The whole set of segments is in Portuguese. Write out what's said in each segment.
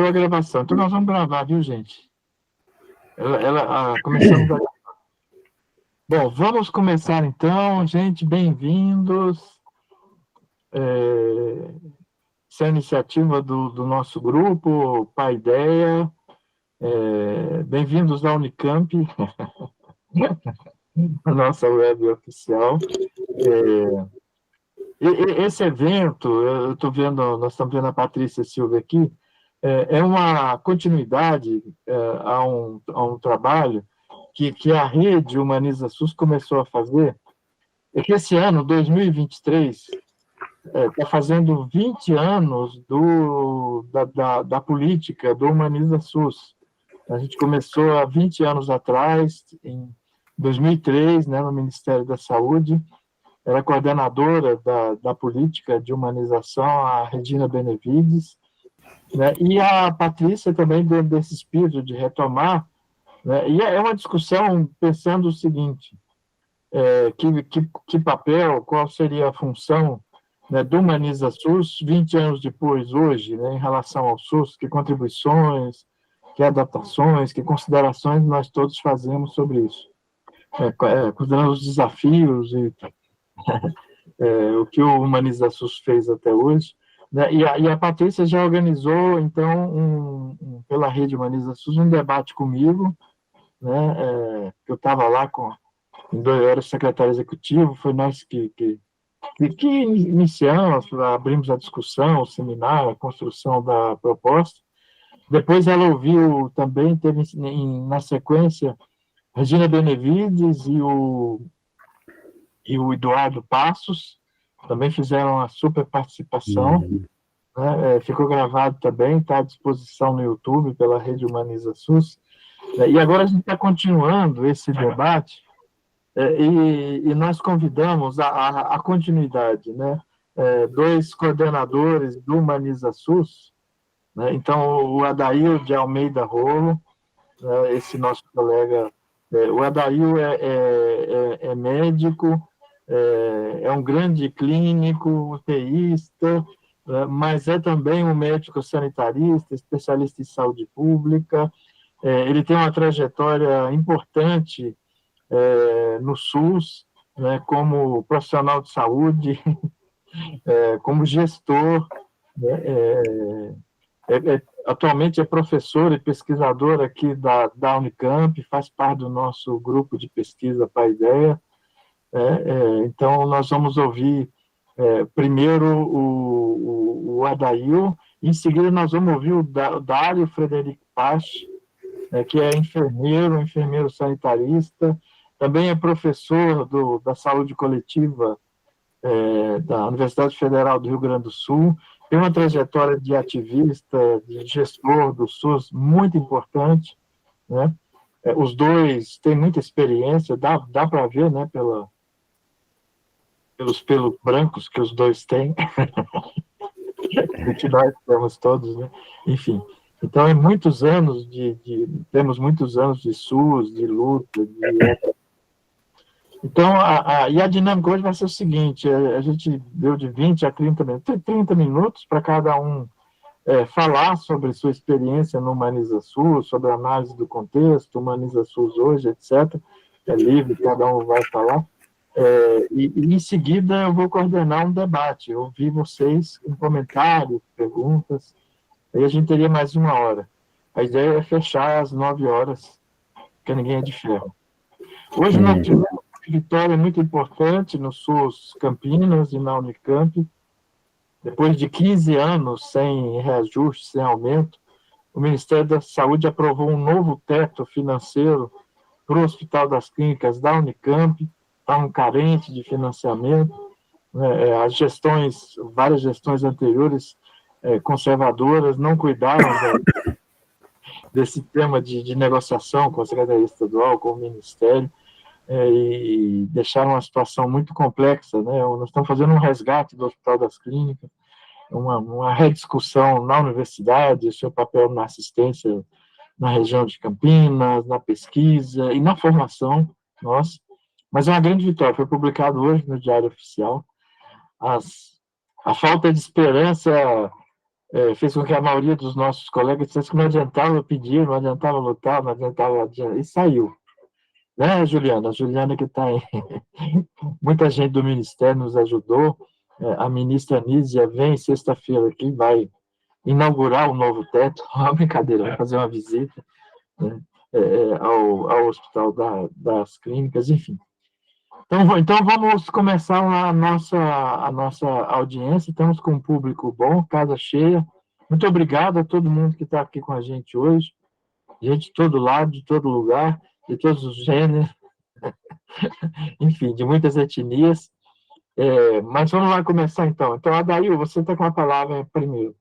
A gravação. Então, nós vamos gravar, viu, gente? Começamos a... Bom, vamos começar, então, gente. Bem-vindos. Essa é a iniciativa do nosso grupo, Paideia. Bem-vindos à Unicamp, a nossa web oficial. Esse evento, eu estou vendo, nós estamos vendo a Patrícia Silva aqui, é uma continuidade a um trabalho que a rede Humaniza SUS começou a fazer, é que esse ano, 2023, está fazendo 20 anos da política do Humaniza SUS. A gente começou há 20 anos atrás, em 2003, né, no Ministério da Saúde, era coordenadora da política de humanização, a Regina Benevides, né, e a Patrícia também, dentro desse espírito de retomar, né, e é uma discussão pensando o seguinte, que papel, qual seria a função, né, do Humaniza SUS 20 anos depois, hoje, né, em relação ao SUS, que contribuições, que adaptações, que considerações nós todos fazemos sobre isso. Considerando os desafios e o que o Humaniza SUS fez até hoje, né, e a Patrícia já organizou, então, pela rede Humaniza SUS, um debate comigo, né, que eu estava lá eu era secretário executivo, foi nós que iniciamos, abrimos a discussão, o seminário, a construção da proposta. Depois ela ouviu também, teve na sequência, Regina Benevides e o Eduardo Passos, também fizeram uma super participação, né? Ficou gravado também, está à disposição no YouTube pela Rede Humaniza SUS. E agora a gente está continuando esse debate, e nós convidamos a continuidade, né? Dois coordenadores do Humaniza SUS, né? Então, o Adail de Almeida Rolo, né? Esse nosso colega, o Adail é médico, é um grande clínico, UTIsta, mas é também um médico sanitarista, especialista em saúde pública. Ele tem uma trajetória importante no SUS, né, como profissional de saúde, como gestor, né, atualmente é professor e pesquisador aqui da Unicamp, faz parte do nosso grupo de pesquisa Paideia. Então, nós vamos ouvir primeiro o Adail, em seguida nós vamos ouvir o Dário Frederico Pache, que é enfermeiro sanitarista, também é professor da saúde coletiva da Universidade Federal do Rio Grande do Sul, tem uma trajetória de ativista, de gestor do SUS muito importante, né? Os dois têm muita experiência, dá para ver, né, pelos pelos brancos que os dois têm, que nós temos todos, né? Enfim. Então, temos muitos anos de SUS, de luta, Então, a dinâmica hoje vai ser o seguinte, a gente deu de 20 a 30 minutos para cada um falar sobre sua experiência no Humaniza SUS, sobre a análise do contexto, Humaniza SUS hoje, etc. É livre, cada um vai falar. E em seguida eu vou coordenar um debate, ouvir vocês com comentários, perguntas, aí a gente teria mais 1 hora. A ideia é fechar às 9 horas, porque ninguém é de ferro. Hoje nós tivemos uma vitória muito importante no SUS Campinas e na Unicamp. Depois de 15 anos sem reajuste, sem aumento, o Ministério da Saúde aprovou um novo teto financeiro para o Hospital das Clínicas da Unicamp, estavam carentes de financiamento, né? Várias gestões anteriores conservadoras não cuidaram desse tema de negociação com a Secretaria Estadual, com o Ministério, e deixaram uma situação muito complexa, né? Nós estamos fazendo um resgate do Hospital das Clínicas, uma rediscussão na universidade, o seu papel na assistência na região de Campinas, na pesquisa e na formação, nossa. Mas é uma grande vitória, foi publicado hoje no Diário Oficial. A falta de esperança fez com que a maioria dos nossos colegas dissesse que não adiantava pedir, não adiantava lutar, não adiantava adiantar, e saiu. Né, Juliana? A Juliana que está aí. Muita gente do Ministério nos ajudou. A ministra Nízia vem sexta-feira aqui, vai inaugurar o novo teto. Uma brincadeira, vai fazer uma visita, né, ao Hospital das Clínicas, enfim. Então vamos começar a nossa audiência. Estamos com um público bom, casa cheia. Muito obrigado a todo mundo que está aqui com a gente hoje. Gente de todo lado, de todo lugar, de todos os gêneros, enfim, de muitas etnias. Mas vamos lá começar então. Então, Adail, você está com a palavra primeiro.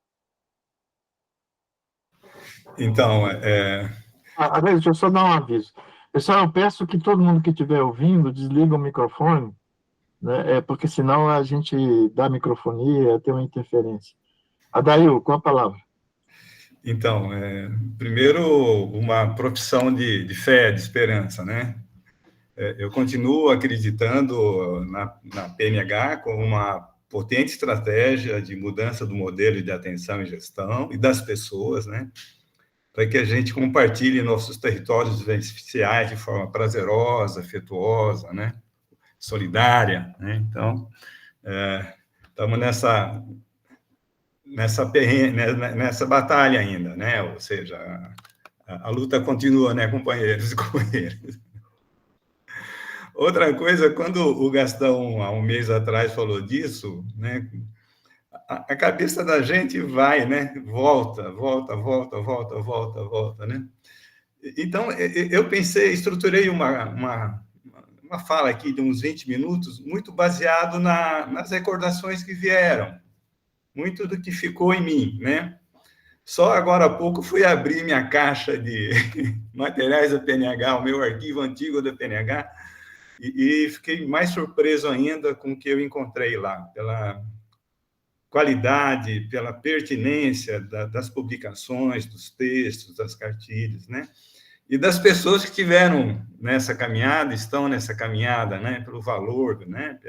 Então, Adail, deixa eu só dar um aviso. Pessoal, eu peço que todo mundo que estiver ouvindo desliga o microfone, né? Porque senão a gente dá microfonia, tem uma interferência. Adail, com a palavra. Então, primeiro, uma profissão de fé, de esperança, né? Eu continuo acreditando na PNH como uma potente estratégia de mudança do modelo de atenção e gestão e das pessoas, né? Para que a gente compartilhe nossos territórios vivenciais de forma prazerosa, afetuosa, né? Solidária, né? Então, estamos nessa batalha ainda, né? Ou seja, a luta continua, né, companheiros e companheiras. Outra coisa, quando o Gastão, há um mês atrás, falou disso, né, a cabeça da gente vai, né, volta, né? Então, eu pensei, estruturei uma fala aqui de uns 20 minutos, muito baseado nas recordações que vieram, muito do que ficou em mim, né? Só agora há pouco fui abrir minha caixa de materiais da PNH, o meu arquivo antigo da PNH, e fiquei mais surpreso ainda com o que eu encontrei lá, pela qualidade, pela pertinência das publicações, dos textos, das cartilhas, né? E das pessoas que estiveram nessa caminhada, estão nessa caminhada, né? Pelo valor, né?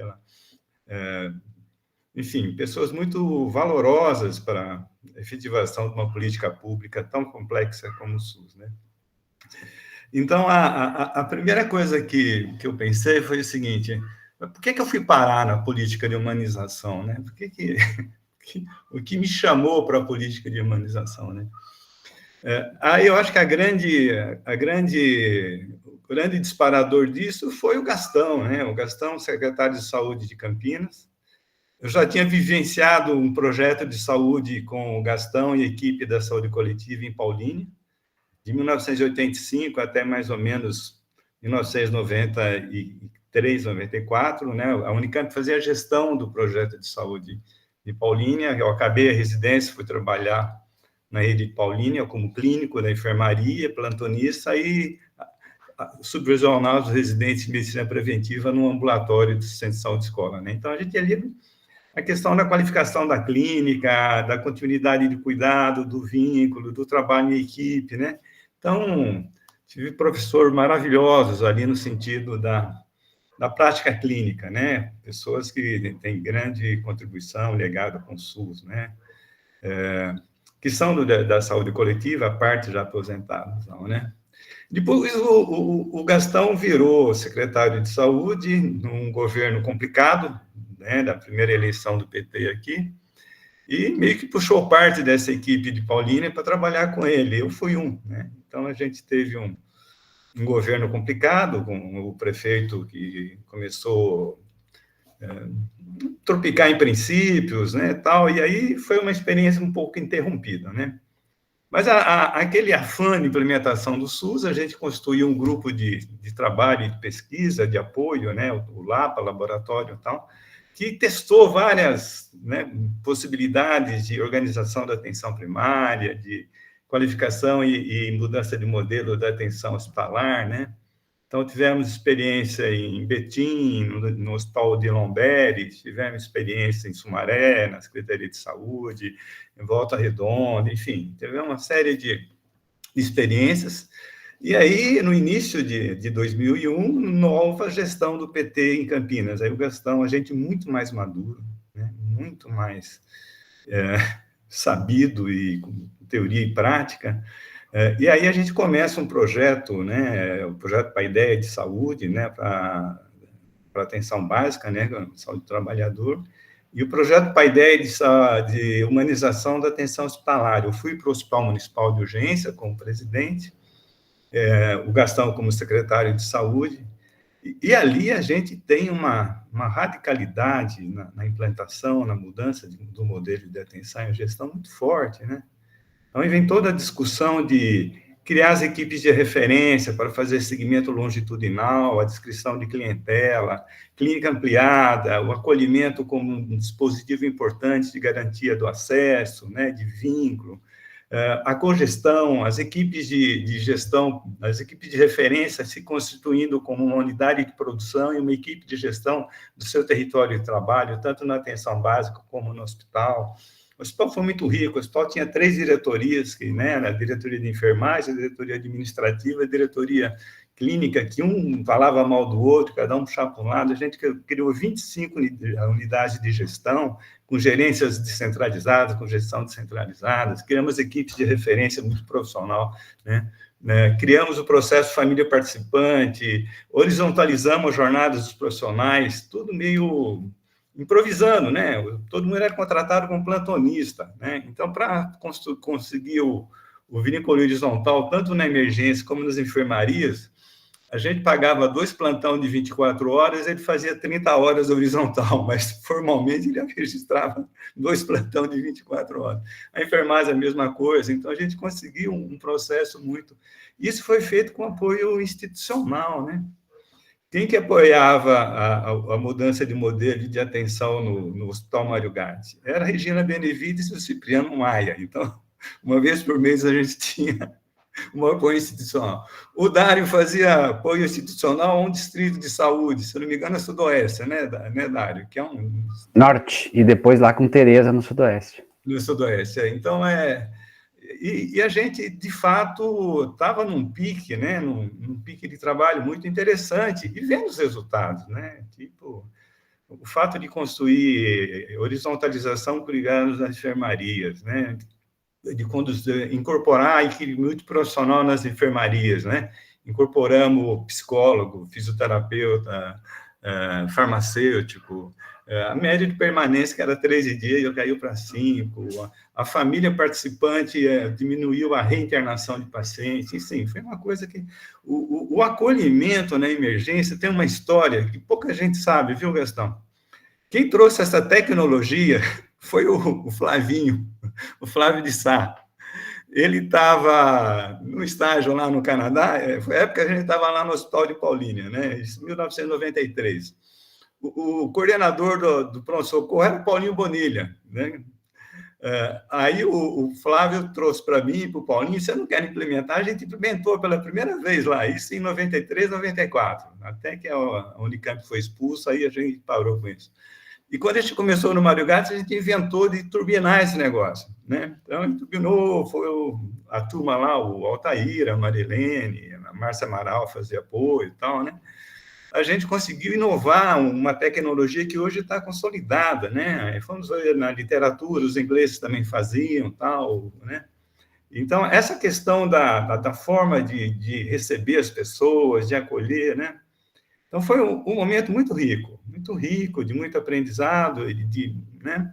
Enfim, pessoas muito valorosas para a efetivação de uma política pública tão complexa como o SUS, né? Então, a primeira coisa que eu pensei foi o seguinte: por que eu fui parar na política de humanização, né? O que me chamou para a política de humanização, né? Aí eu acho que o grande disparador disso foi o Gastão, né? O Gastão, secretário de Saúde de Campinas. Eu já tinha vivenciado um projeto de saúde com o Gastão e a equipe da saúde coletiva em Paulínia, de 1985 até mais ou menos 1993, 94, né? A Unicamp fazia a gestão do projeto de saúde de Paulínia. Eu acabei a residência, fui trabalhar na rede de Paulínia como clínico da enfermaria, plantonista e subvisionar os residentes de medicina preventiva no ambulatório do Centro de Saúde Escola, né? Então, a gente ali a questão da qualificação da clínica, da continuidade de cuidado, do vínculo, do trabalho em equipe, né? Então, tive professores maravilhosos ali no sentido da prática clínica, né? Pessoas que têm grande contribuição, legado com o SUS, né? Que são da saúde coletiva, a parte já aposentados, não, né? Depois, o Gastão virou secretário de saúde num governo complicado, né, da primeira eleição do PT aqui, e meio que puxou parte dessa equipe de Paulínia para trabalhar com ele. Eu fui um, né? Então, a gente teve um governo complicado, com o prefeito que começou a tropicar em princípios, né, tal, e aí foi uma experiência um pouco interrompida, né? Mas aquele afã de implementação do SUS, a gente constituiu um grupo de trabalho, de pesquisa, de apoio, né, o LAPA, laboratório e tal, que testou várias, né, possibilidades de organização da atenção primária, de qualificação e mudança de modelo da atenção hospitalar, né? Então, tivemos experiência em Betim, no Hospital de Lomberi, tivemos experiência em Sumaré, na Secretaria de Saúde, em Volta Redonda, enfim, tivemos uma série de experiências. E aí, no início de 2001, nova gestão do PT em Campinas. Aí o Gastão, a gente muito mais maduro, né? Muito mais sabido e com teoria e prática. E aí a gente começa um projeto, né, o projeto Paideia de Saúde, né, para atenção básica, né, saúde do trabalhador, e o projeto Paideia de humanização da atenção hospitalar. Eu fui para o Hospital Municipal de Urgência como presidente, o Gastão como secretário de saúde, e ali a gente tem uma radicalidade na implantação, na mudança do modelo de atenção e gestão muito forte, né? Então, vem toda a discussão de criar as equipes de referência para fazer seguimento longitudinal, a descrição de clientela, clínica ampliada, o acolhimento como um dispositivo importante de garantia do acesso, né, de vínculo, a cogestão, as equipes de gestão, as equipes de referência se constituindo como uma unidade de produção e uma equipe de gestão do seu território de trabalho, tanto na atenção básica como no hospital. O hospital foi muito rico, o hospital tinha 3 diretorias, né, a diretoria de enfermagem, a diretoria administrativa, a diretoria clínica, que um falava mal do outro, cada um puxava para um lado. A gente criou 25 unidades de gestão, com gerências descentralizadas, com gestão descentralizada, criamos equipes de referência muito profissional, né? Criamos o processo família participante, horizontalizamos as jornadas dos profissionais, tudo meio improvisando, né? Todo mundo era contratado como plantonista, né? Então, para conseguir o vínculo horizontal, tanto na emergência como nas enfermarias, a gente pagava 2 plantão de 24 horas, ele fazia 30 horas horizontal, mas formalmente ele registrava 2 plantão de 24 horas. A enfermagem é a mesma coisa, então a gente conseguiu um processo muito... Isso foi feito com apoio institucional, né? Quem que apoiava a mudança de modelo de atenção no Hospital Mário Gatti? Era a Regina Benevides e o Cipriano Maia. Então, uma vez por mês a gente tinha um apoio institucional. O Dário fazia apoio institucional a um distrito de saúde, se não me engano, é Sudoeste, né, Dário? Que é um... Norte, e depois lá com Tereza, no Sudoeste. No Sudoeste, então E a gente, de fato, estava num pique, né, num pique de trabalho muito interessante, e vendo os resultados, né, tipo, o fato de construir horizontalização por ligados nas enfermarias, né, de conduzir, incorporar equipe muito profissional nas enfermarias, né, incorporamos psicólogo, fisioterapeuta, farmacêutico, a média de permanência, que era 13 dias, caiu para 5, a família participante diminuiu a reinternação de pacientes, enfim, foi uma coisa que... O acolhimento na emergência tem uma história que pouca gente sabe, viu, Gastão? Quem trouxe essa tecnologia foi o Flavinho, o Flávio de Sá. Ele estava no estágio lá no Canadá, foi a época que a gente estava lá no Hospital de Paulínia, né, em 1993. O coordenador do pronto-socorro era o Paulinho Bonilha, né? Aí o Flávio trouxe para mim e para o Paulinho: você não quer implementar? A gente implementou pela primeira vez lá, isso em 93, 94, até que a Unicamp foi expulsa, aí a gente parou com isso. E quando a gente começou no Mário Gatti, a gente inventou de turbinar esse negócio, né? Então, a gente turbinou, foi a turma lá, o Altair, a Marilene, a Márcia Amaral fazia apoio e tal, né? A gente conseguiu inovar uma tecnologia que hoje está consolidada, né? Fomos ver na literatura, os ingleses também faziam, tal, né? Então, essa questão da forma de receber as pessoas, de acolher, né? Então, foi um momento muito rico, de muito aprendizado, né?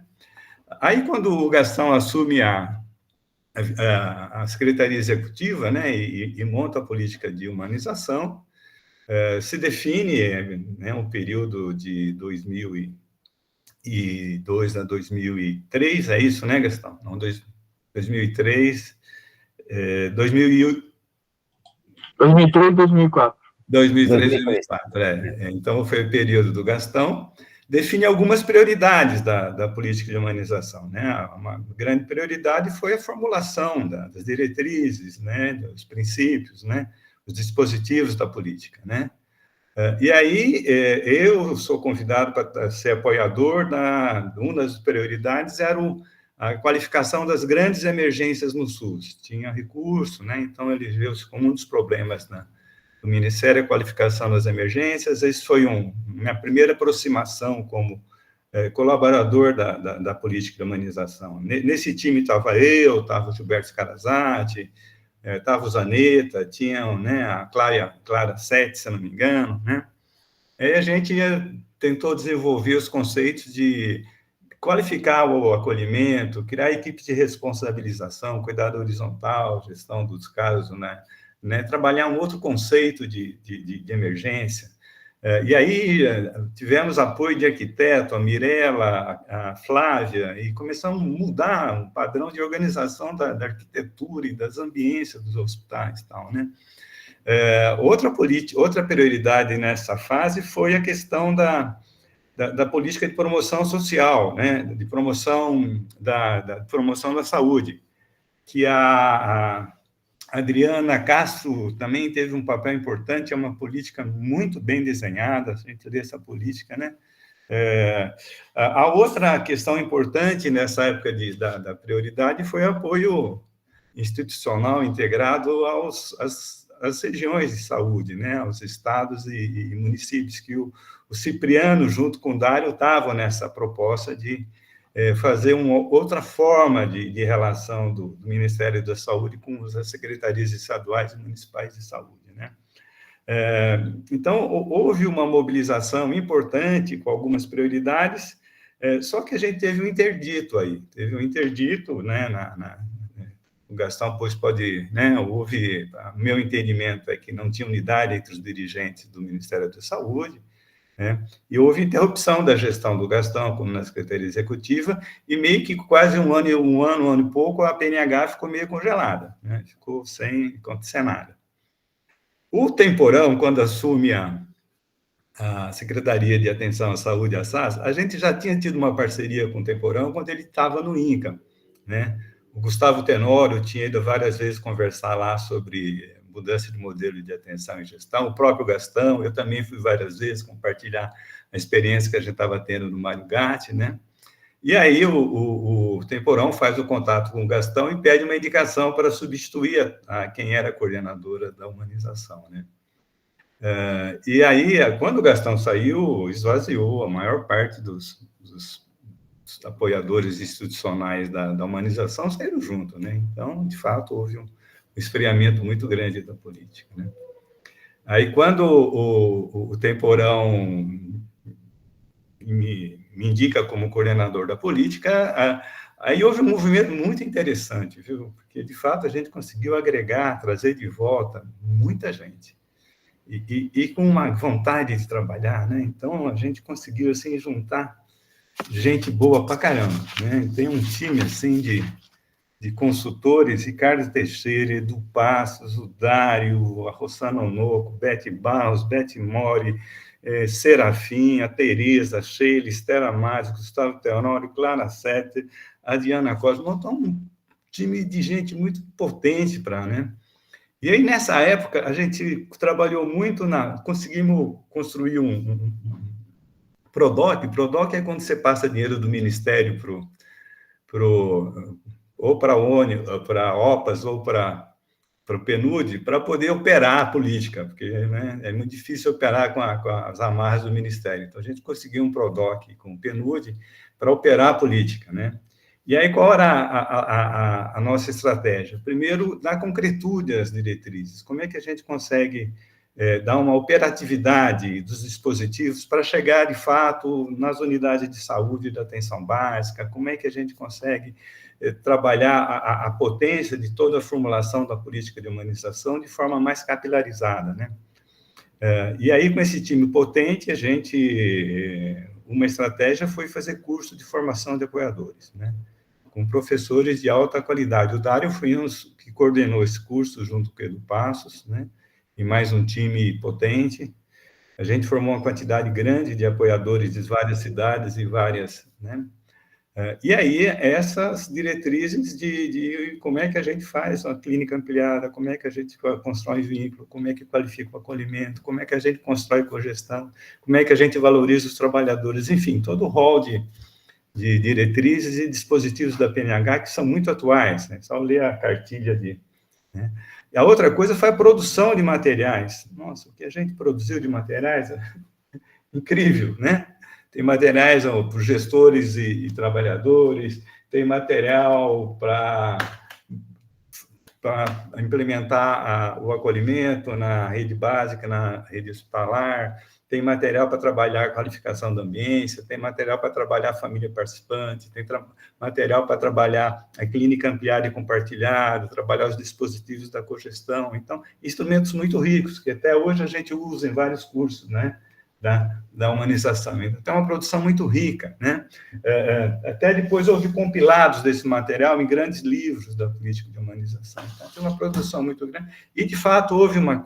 Aí, quando o Gastão assume a Secretaria Executiva, né, e monta a política de humanização, se define, né, um período de 2002 a 2003, é isso, né, Gastão? Não, 2003, 2003 e 2004. 2003 e 2004, Então, foi o período do Gastão. Define algumas prioridades da política de humanização, né? Uma grande prioridade foi a formulação das diretrizes, né, dos princípios, né, os dispositivos da política, né? E aí, eu sou convidado para ser apoiador uma das prioridades era a qualificação das grandes emergências no SUS. Tinha recurso, né? Então, ele viu-se como um dos problemas do Ministério, a qualificação das emergências. Esse foi minha primeira aproximação como colaborador da política de humanização. Nesse time estava eu, estava o Gilberto Scarazati, estava o Zanetta, tinham, né, a Clara Sete, se não me engano, né? Aí a gente tentou desenvolver os conceitos de qualificar o acolhimento, criar equipes de responsabilização, cuidado horizontal, gestão dos casos, né, trabalhar um outro conceito de emergência. E aí tivemos apoio de arquiteto, a Mirella, a Flávia, e começamos a mudar o padrão de organização da arquitetura e das ambiências dos hospitais, tal, né? Outra prioridade nessa fase foi a questão da política de promoção social, né, de promoção da saúde, que a Adriana Castro também teve um papel importante, é uma política muito bem desenhada, a gente lê essa política, né? A outra questão importante nessa época da prioridade foi o apoio institucional integrado às regiões de saúde, né, aos estados e municípios, que o Cipriano, junto com o Dário, estavam nessa proposta de fazer uma outra forma de relação do Ministério da Saúde com as secretarias estaduais e municipais de saúde, né? Então, houve uma mobilização importante com algumas prioridades, só que a gente teve um interdito aí, né, o Gastão, pois, pode, né, houve, meu entendimento é que não tinha unidade entre os dirigentes do Ministério da Saúde, né, e houve interrupção da gestão do Gastão, como na Secretaria Executiva, e meio que quase um ano e pouco, a PNH ficou meio congelada, né, ficou sem acontecer nada. O Temporão, quando assume a Secretaria de Atenção à Saúde, a SAS, a gente já tinha tido uma parceria com o Temporão quando ele estava no INCA, né? O Gustavo Tenório tinha ido várias vezes conversar lá sobre mudança de modelo de atenção e gestão, o próprio Gastão, eu também fui várias vezes compartilhar a experiência que a gente estava tendo no Mário Gatti, né? E aí o Temporão faz o contato com o Gastão e pede uma indicação para substituir a quem era a coordenadora da humanização, né? E aí, quando o Gastão saiu, esvaziou a maior parte dos apoiadores institucionais da humanização saíram junto, né? Então, de fato, houve um esfriamento muito grande da política, né? Aí, quando o Temporão me indica como coordenador da política, aí houve um movimento muito interessante, viu? Porque, de fato, a gente conseguiu agregar, trazer de volta muita gente. E com uma vontade de trabalhar, né? Então, a gente conseguiu, assim, juntar gente boa pra caramba, né? Tem um time, assim, de consultores, Ricardo Teixeira, Edu Passos, o Dário, a Rossana Onoco, Bete Barros, Bete Mori, Serafim, a Tereza, Sheila, Estela Matos, Gustavo Teonório, Clara Sete, a Diana Costa, montou um time de gente muito potente para, né? E aí, nessa época, a gente trabalhou muito conseguimos construir um PRODOC. PRODOC é quando você passa dinheiro do Ministério ou para a ONU, para a OPAS, ou para o PNUD, para poder operar a política, porque, né, é muito difícil operar com as amarras do Ministério. Então, a gente conseguiu um PRODOC com o PNUD para operar a política, né? E aí, qual era a nossa estratégia? Primeiro, dar concretude às diretrizes. Como é que a gente consegue dar uma operatividade dos dispositivos para chegar, de fato, nas unidades de saúde e da atenção básica? Como é que a gente consegue trabalhar a potência de toda a formulação da política de humanização de forma mais capilarizada, né? E aí, com esse time potente, uma estratégia foi fazer curso de formação de apoiadores, né? Com professores de alta qualidade. O Dário foi um que coordenou esse curso junto com o Edu Passos, né? E mais um time potente. A gente formou uma quantidade grande de apoiadores de várias cidades e várias, né? E aí, essas diretrizes de como é que a gente faz uma clínica ampliada, como é que a gente constrói vínculo, como é que qualifica o acolhimento, como é que a gente constrói cogestão, como é que a gente valoriza os trabalhadores, enfim, todo o rol de diretrizes e dispositivos da PNH que são muito atuais, né? Só ler a cartilha né? E a outra coisa foi a produção de materiais. Nossa, o que a gente produziu de materiais é incrível, né? tem materiais para os gestores e trabalhadores, tem material para implementar o acolhimento na rede básica, na rede hospitalar, tem material para trabalhar a qualificação da ambiência, tem material para trabalhar a família participante, tem material para trabalhar a clínica ampliada e compartilhada, trabalhar os dispositivos da cogestão. Então, instrumentos muito ricos, que até hoje a gente usa em vários cursos, né, da humanização. Então, é uma produção muito rica, né? Até depois houve compilados desse material em grandes livros da política de humanização. Então, tem uma produção muito grande. E, de fato, houve uma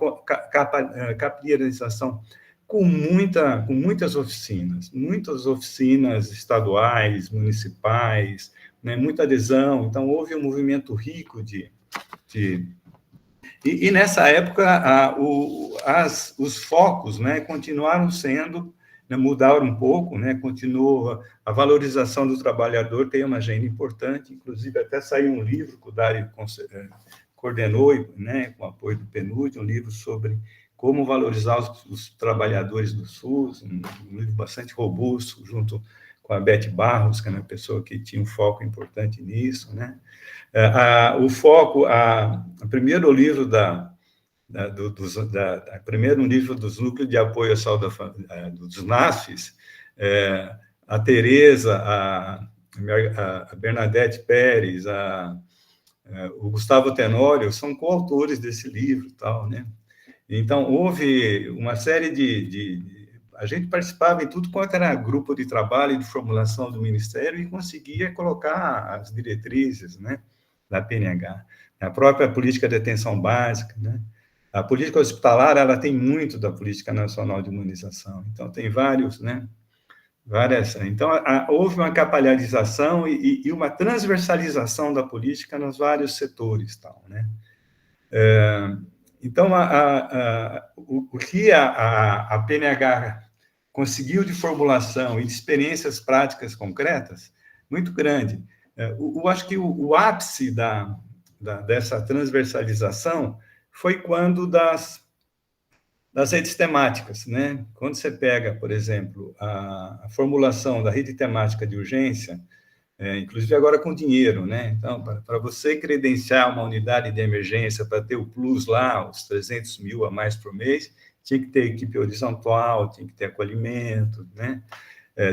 capilarização com muitas oficinas estaduais, municipais, né, muita adesão. Então, houve um movimento rico E nessa época, os focos, né, continuaram sendo, né, mudaram um pouco, né, continua a valorização do trabalhador, tem uma agenda importante, inclusive até saiu um livro que o Dário coordenou, né, com o apoio do PNUD, um livro sobre como valorizar os trabalhadores do SUS, um livro bastante robusto, junto com a Beth Barros, que é uma pessoa que tinha um foco importante nisso, né? O foco, o primeiro livro primeiro livro dos núcleos de apoio à saúde dos NASFs, a Tereza, a Bernadette Pérez, o Gustavo Tenório são coautores desse livro, tal, né? Então, houve uma série a gente participava em tudo quanto era grupo de trabalho e de formulação do Ministério e conseguia colocar as diretrizes, né, da PNH. A própria política de atenção básica, né? A política hospitalar, ela tem muito da Política Nacional de Imunização. Então, tem várias. Então, houve uma capilarização e uma transversalização da política nos vários setores, tal, né? Então, o que a PNH conseguiu de formulação e de experiências práticas concretas, muito grande. Eu acho que o ápice dessa transversalização foi quando das redes temáticas, né? Quando você pega, por exemplo, a formulação da rede temática de urgência, inclusive agora com dinheiro, né? Então, para você credenciar uma unidade de emergência, para ter o plus lá, os 300 mil a mais por mês, tinha que ter equipe horizontal, tinha que ter acolhimento, né?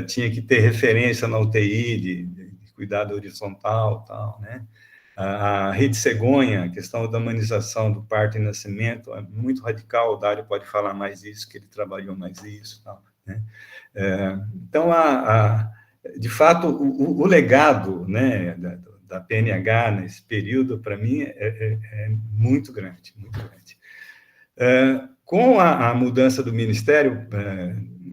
Tinha que ter referência na UTI de cuidado horizontal, tal, né? A rede cegonha, a questão da humanização do parto e nascimento, é muito radical, o Dário pode falar mais disso, que ele trabalhou mais isso, tal, né? Então, de fato, o legado, né, da PNH nesse período, para mim, é muito grande, muito grande. Com a mudança do Ministério,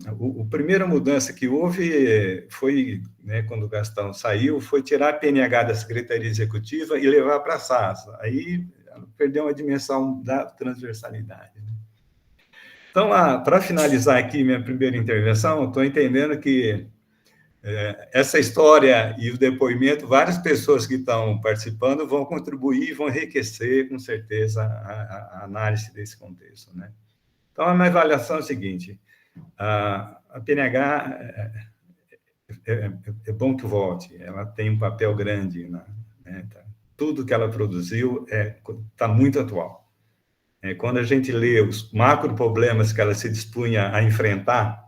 a primeira mudança que houve foi, né, quando o Gastão saiu, foi tirar a PNH da Secretaria Executiva e levar para a SAS. Aí perdeu uma dimensão da transversalidade. Então, para finalizar aqui minha primeira intervenção, estou entendendo que essa história e o depoimento, várias pessoas que estão participando vão contribuir e vão enriquecer, com certeza, a análise desse contexto, né? Então, a minha avaliação é a seguinte: a PNH é bom que volte, ela tem um papel grande, né? Tudo que ela produziu está muito atual. Quando a gente lê os macro problemas que ela se dispunha a enfrentar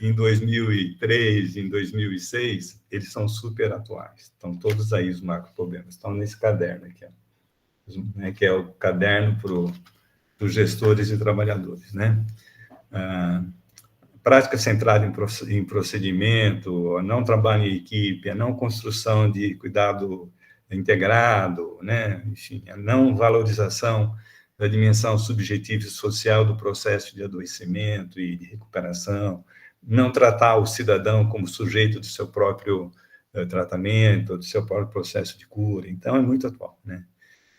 em 2003, em 2006, eles são super atuais. Estão todos aí os macro problemas, estão nesse caderno aqui, né, que é o caderno para os gestores e trabalhadores, né? Prática centrada em procedimento, não trabalho em equipe, a não construção de cuidado integrado, né? Enfim, a não valorização da dimensão subjetiva e social do processo de adoecimento e de recuperação, não tratar o cidadão como sujeito do seu próprio tratamento, do seu próprio processo de cura. Então, é muito atual, né?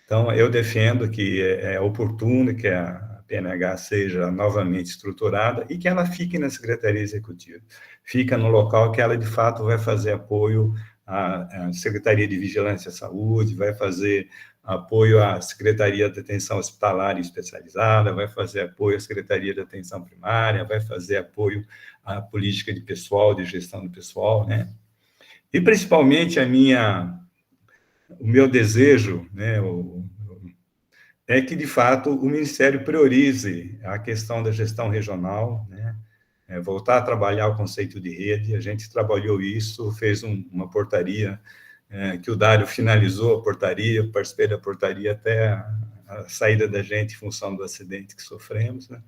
Então, eu defendo que é oportuno que a PNH seja novamente estruturada e que ela fique na Secretaria Executiva. Fica no local que ela, de fato, vai fazer apoio à Secretaria de Vigilância à Saúde, vai fazer apoio à Secretaria de Atenção Hospitalar e Especializada, vai fazer apoio à Secretaria de Atenção Primária, vai fazer apoio a política de pessoal, de gestão do pessoal, né? E principalmente o meu desejo, né, é que, de fato, o Ministério priorize a questão da gestão regional, né, voltar a trabalhar o conceito de rede. A gente trabalhou isso, fez uma portaria, que o Dário finalizou a portaria, eu participei da portaria até a saída da gente em função do acidente que sofremos, né,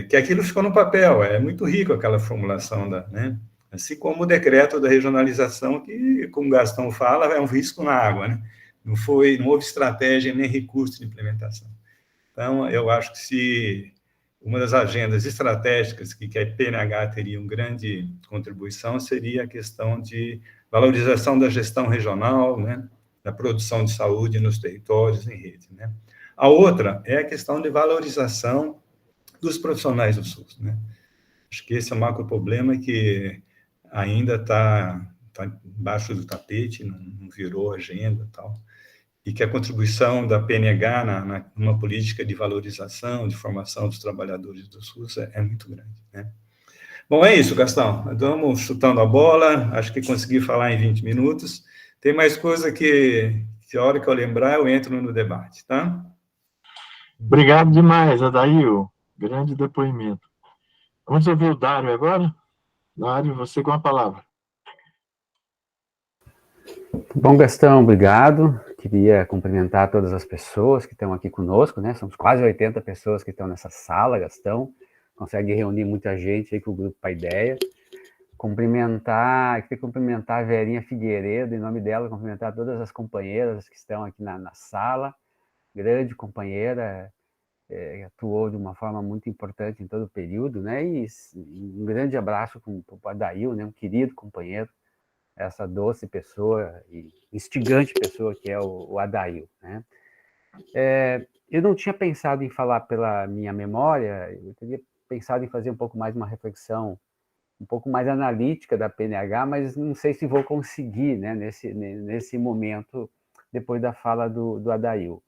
que aquilo ficou no papel. É muito rico aquela formulação, né, assim como o decreto da regionalização, que, como o Gastão fala, é um risco na água, né? Não houve estratégia nem recurso de implementação. Então, eu acho que se uma das agendas estratégicas que a PNH teria uma grande contribuição seria a questão de valorização da gestão regional, né, da produção de saúde nos territórios em rede, né. A outra é a questão de valorização dos profissionais do SUS, né. Acho que esse é um macro problema que ainda está embaixo do tapete, não virou agenda e tal, e que a contribuição da PNH numa política de valorização, de formação dos trabalhadores do SUS é muito grande, né? Bom, é isso, Gastão. Estamos chutando a bola, acho que consegui falar em 20 minutos. Tem mais coisa que a hora que eu lembrar, eu entro no debate, tá? Obrigado demais, Adail. Grande depoimento. Vamos ouvir o Dário agora? Dário, você com a palavra. Bom, Gastão, obrigado. Queria cumprimentar todas as pessoas que estão aqui conosco, né? Somos quase 80 pessoas que estão nessa sala, Gastão. Consegue reunir muita gente aí com o Grupo Paideia. Queria cumprimentar a Verinha Figueiredo, em nome dela, cumprimentar todas as companheiras que estão aqui na sala. Grande companheira, atuou de uma forma muito importante em todo o período, né? E um grande abraço para o Adail, né? Um querido companheiro, essa doce pessoa e instigante pessoa que é o Adail, né? Eu não tinha pensado em falar pela minha memória, eu teria pensado em fazer um pouco mais uma reflexão, um pouco mais analítica da PNH, mas não sei se vou conseguir, né, nesse momento, depois da fala do Adail.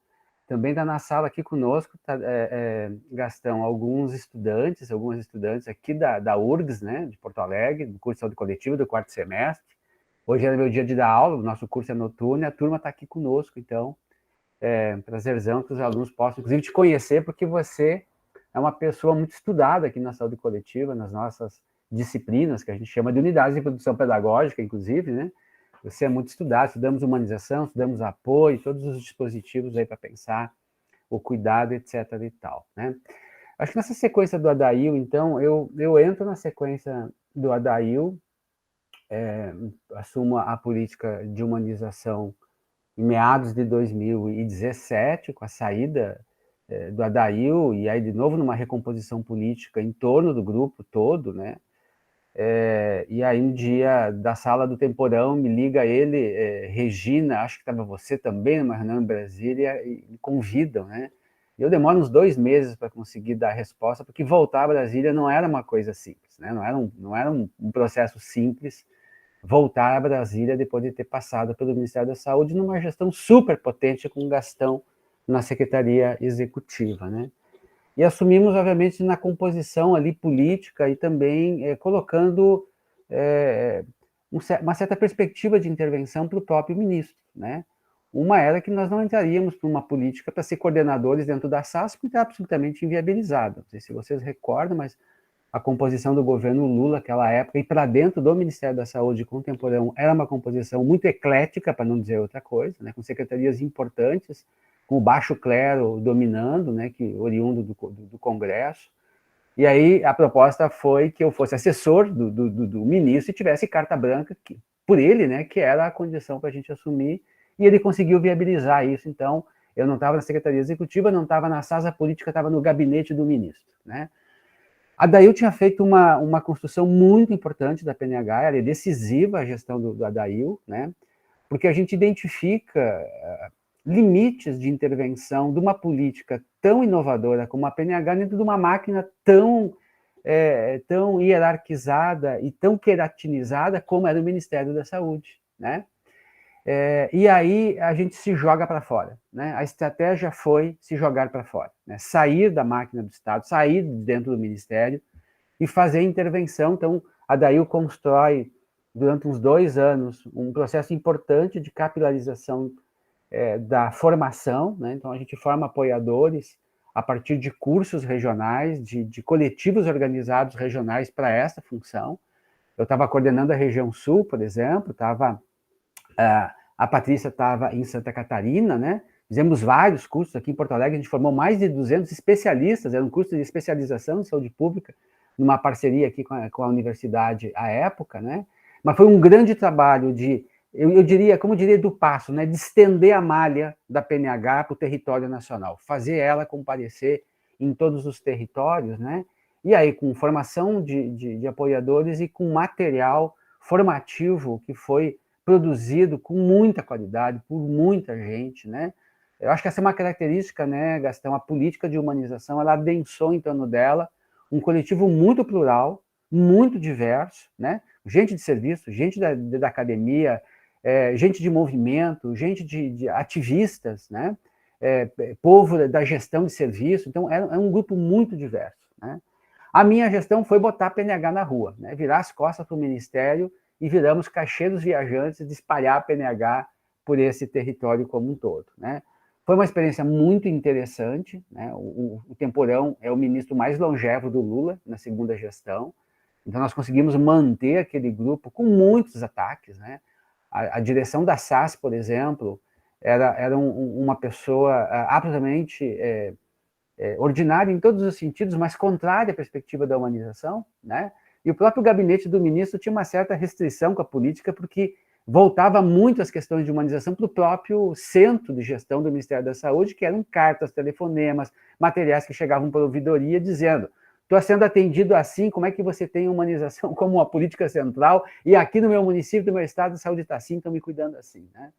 Também está na sala aqui conosco, Gastão, algumas estudantes aqui da URGS, né, de Porto Alegre, do curso de saúde coletiva do 4º semestre. Hoje é meu dia de dar aula, o nosso curso é noturno, e a turma está aqui conosco, então prazerzão que os alunos possam, inclusive, te conhecer, porque você é uma pessoa muito estudada aqui na saúde coletiva, nas nossas disciplinas, que a gente chama de unidades de produção pedagógica, inclusive, né? Você é muito estudado, estudamos humanização, estudamos apoio, todos os dispositivos aí para pensar o cuidado, etc. e tal, né? Acho que nessa sequência do Adail, então, eu entro na sequência do Adail, assumo a política de humanização em meados de 2017, com a saída do Adail, e aí de novo numa recomposição política em torno do grupo todo, né? E aí um dia da sala do Temporão me liga ele, Regina, acho que estava você também numa reunião em Brasília, e me convidam, né? Eu demoro uns 2 meses para conseguir dar a resposta, porque voltar a Brasília não era uma coisa simples, né? Não era um processo simples voltar a Brasília depois de ter passado pelo Ministério da Saúde numa gestão super potente com Gastão na Secretaria Executiva, né? E assumimos, obviamente, na composição ali política e também colocando uma certa perspectiva de intervenção para o próprio ministro, né? Uma era que nós não entraríamos para uma política para ser coordenadores dentro da SAS, porque era absolutamente inviabilizado. Não sei se vocês recordam, mas a composição do governo Lula naquela época, e para dentro do Ministério da Saúde contemporâneo, era uma composição muito eclética, para não dizer outra coisa, né, com secretarias importantes, com o baixo clero dominando, né, oriundo do Congresso. E aí a proposta foi que eu fosse assessor do ministro e tivesse carta branca por ele, né, que era a condição para a gente assumir, e ele conseguiu viabilizar isso. Então, eu não estava na Secretaria Executiva, não estava na SAS, a política estava no gabinete do ministro, né. A Adail tinha feito uma construção muito importante da PNH, ela é decisiva a gestão do Adail, né? Porque a gente identifica limites de intervenção de uma política tão inovadora como a PNH dentro de uma máquina tão hierarquizada e tão queratinizada como era o Ministério da Saúde, né? E aí a gente se joga para fora, né? A estratégia foi se jogar para fora, né? Sair da máquina do Estado, sair de dentro do Ministério e fazer intervenção. Então, a DAIU constrói, durante uns 2 anos, um processo importante de capilarização da formação, né? Então, a gente forma apoiadores a partir de cursos regionais, de coletivos organizados regionais para essa função. Eu estava coordenando a região sul, por exemplo, a Patrícia estava em Santa Catarina, né? Fizemos vários cursos aqui em Porto Alegre, a gente formou mais de 200 especialistas, era um curso de especialização em saúde pública, numa parceria aqui com a universidade à época, né? Mas foi um grande trabalho eu diria, como eu diria do Passo, né? De estender a malha da PNH para o território nacional, fazer ela comparecer em todos os territórios, né? E aí, com formação de apoiadores e com material formativo que foi produzido com muita qualidade, por muita gente, né? Eu acho que essa é uma característica, né, Gastão? A política de humanização, ela adensou em torno dela um coletivo muito plural, muito diverso, né? Gente de serviço, gente da academia, gente de movimento, gente de ativistas, né? Povo da gestão de serviço. Então, é um grupo muito diverso, né? A minha gestão foi botar a PNH na rua, né? Virar as costas para o Ministério e viramos caixeiros viajantes de espalhar a PNH por esse território como um todo, né? Foi uma experiência muito interessante, né? O Temporão é o ministro mais longevo do Lula na segunda gestão, então nós conseguimos manter aquele grupo com muitos ataques, né? A direção da SAS, por exemplo, era uma pessoa absolutamente ordinária em todos os sentidos, mas contrária à perspectiva da humanização, né? E o próprio gabinete do ministro tinha uma certa restrição com a política, porque voltava muito as questões de humanização para o próprio centro de gestão do Ministério da Saúde, que eram cartas, telefonemas, materiais que chegavam para a ouvidoria dizendo: estou sendo atendido assim, como é que você tem humanização como uma política central, e aqui no meu município, no meu estado, a saúde está assim, estão me cuidando assim, né?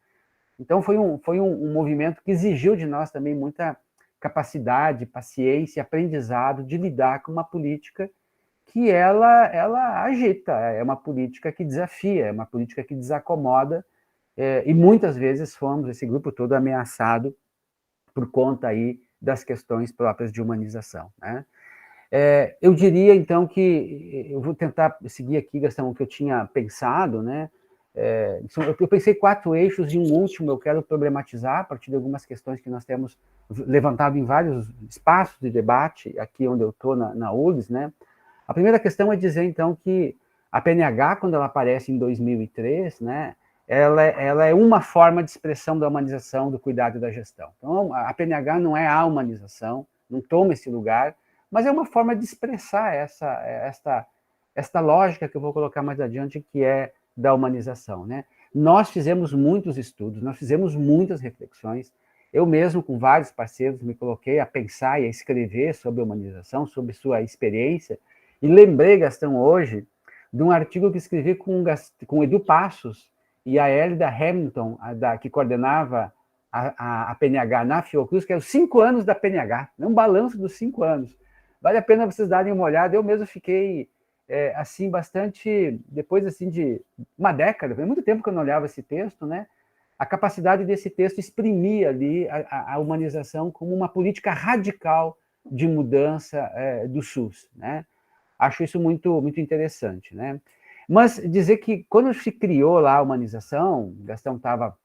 Então, foi um movimento que exigiu de nós também muita capacidade, paciência, aprendizado de lidar com uma política que ela agita, é uma política que desafia, é uma política que desacomoda, e muitas vezes fomos, esse grupo todo, ameaçado por conta aí das questões próprias de humanização, né? Eu diria, então, que eu vou tentar seguir aqui, Gastão, o que eu tinha pensado, né? Eu pensei 4 eixos e um último eu quero problematizar a partir de algumas questões que nós temos levantado em vários espaços de debate, aqui onde eu estou, na URGS, né? A primeira questão é dizer, então, que a PNH, quando ela aparece em 2003, né, ela é uma forma de expressão da humanização, do cuidado e da gestão. Então, a PNH não é a humanização, não toma esse lugar, mas é uma forma de expressar esta lógica que eu vou colocar mais adiante, que é da humanização, né? Nós fizemos muitos estudos, nós fizemos muitas reflexões. Eu mesmo, com vários parceiros, me coloquei a pensar e a escrever sobre a humanização, sobre sua experiência, e lembrei, Gastão, hoje, de um artigo que escrevi com Edu Passos e a Hélida Hamilton, que coordenava a PNH na Fiocruz, que é os 5 anos da PNH, um balanço dos 5 anos. Vale a pena vocês darem uma olhada. Eu mesmo fiquei, assim, bastante, depois assim, de uma década, foi muito tempo que eu não olhava esse texto, né? A capacidade desse texto exprimir ali a humanização como uma política radical de mudança do SUS, né? Acho isso muito, muito interessante, né? Mas dizer que quando se criou lá a humanização, Gastão estava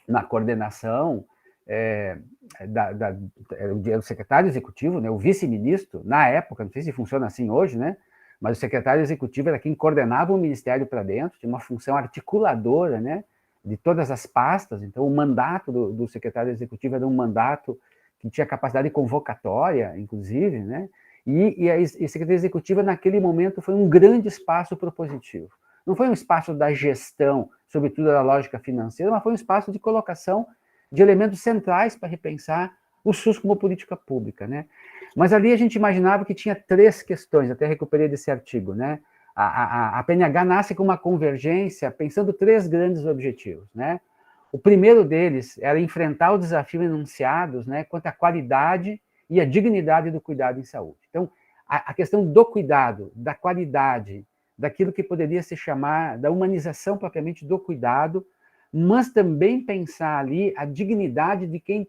na coordenação do secretário executivo, né, o vice-ministro, na época, não sei se funciona assim hoje, né? Mas o secretário executivo era quem coordenava o ministério para dentro, tinha uma função articuladora, né, de todas as pastas. Então, o mandato do secretário executivo era um mandato que tinha capacidade convocatória, inclusive, né? E a Secretaria Executiva, naquele momento, foi um grande espaço propositivo. Não foi um espaço da gestão, sobretudo da lógica financeira, mas foi um espaço de colocação de elementos centrais para repensar o SUS como política pública, né? Mas ali a gente imaginava que tinha 3 questões, até recuperei desse artigo, né? A PNH nasce com uma convergência pensando 3 grandes objetivos, né? O primeiro deles era enfrentar o desafio enunciados, né, quanto à qualidade e à dignidade do cuidado em saúde. Então, a questão do cuidado, da qualidade, daquilo que poderia se chamar da humanização propriamente do cuidado, mas também pensar ali a dignidade de quem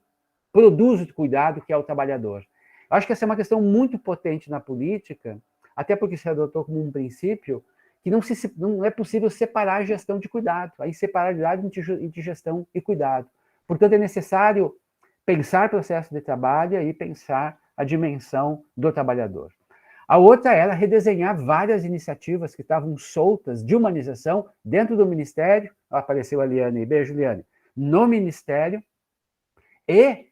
produz o cuidado, que é o trabalhador. Eu acho que essa é uma questão muito potente na política, até porque se adotou como um princípio que não é possível separar a gestão de cuidado, aí separabilidade entre gestão e cuidado. Portanto, é necessário pensar o processo de trabalho e aí pensar a dimensão do trabalhador. A outra era redesenhar várias iniciativas que estavam soltas de humanização dentro do Ministério, apareceu a Liane, beijo, Liane, no Ministério, e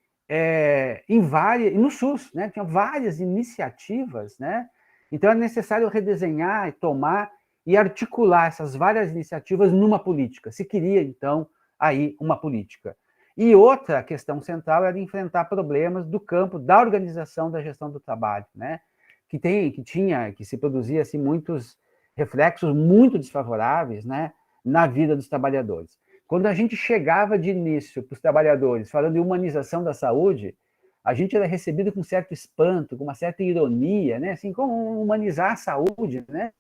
no SUS, né? Tinha várias iniciativas, né? Então, é necessário redesenhar e tomar e articular essas várias iniciativas numa política. Se queria, então, aí uma política. E outra questão central era enfrentar problemas do campo da organização da gestão do trabalho, né? Que se produzia assim, muitos reflexos muito desfavoráveis, né, na vida dos trabalhadores. Quando a gente chegava de início para os trabalhadores falando de humanização da saúde, a gente era recebido com certo espanto, com uma certa ironia, né? Assim, como humanizar a saúde, né?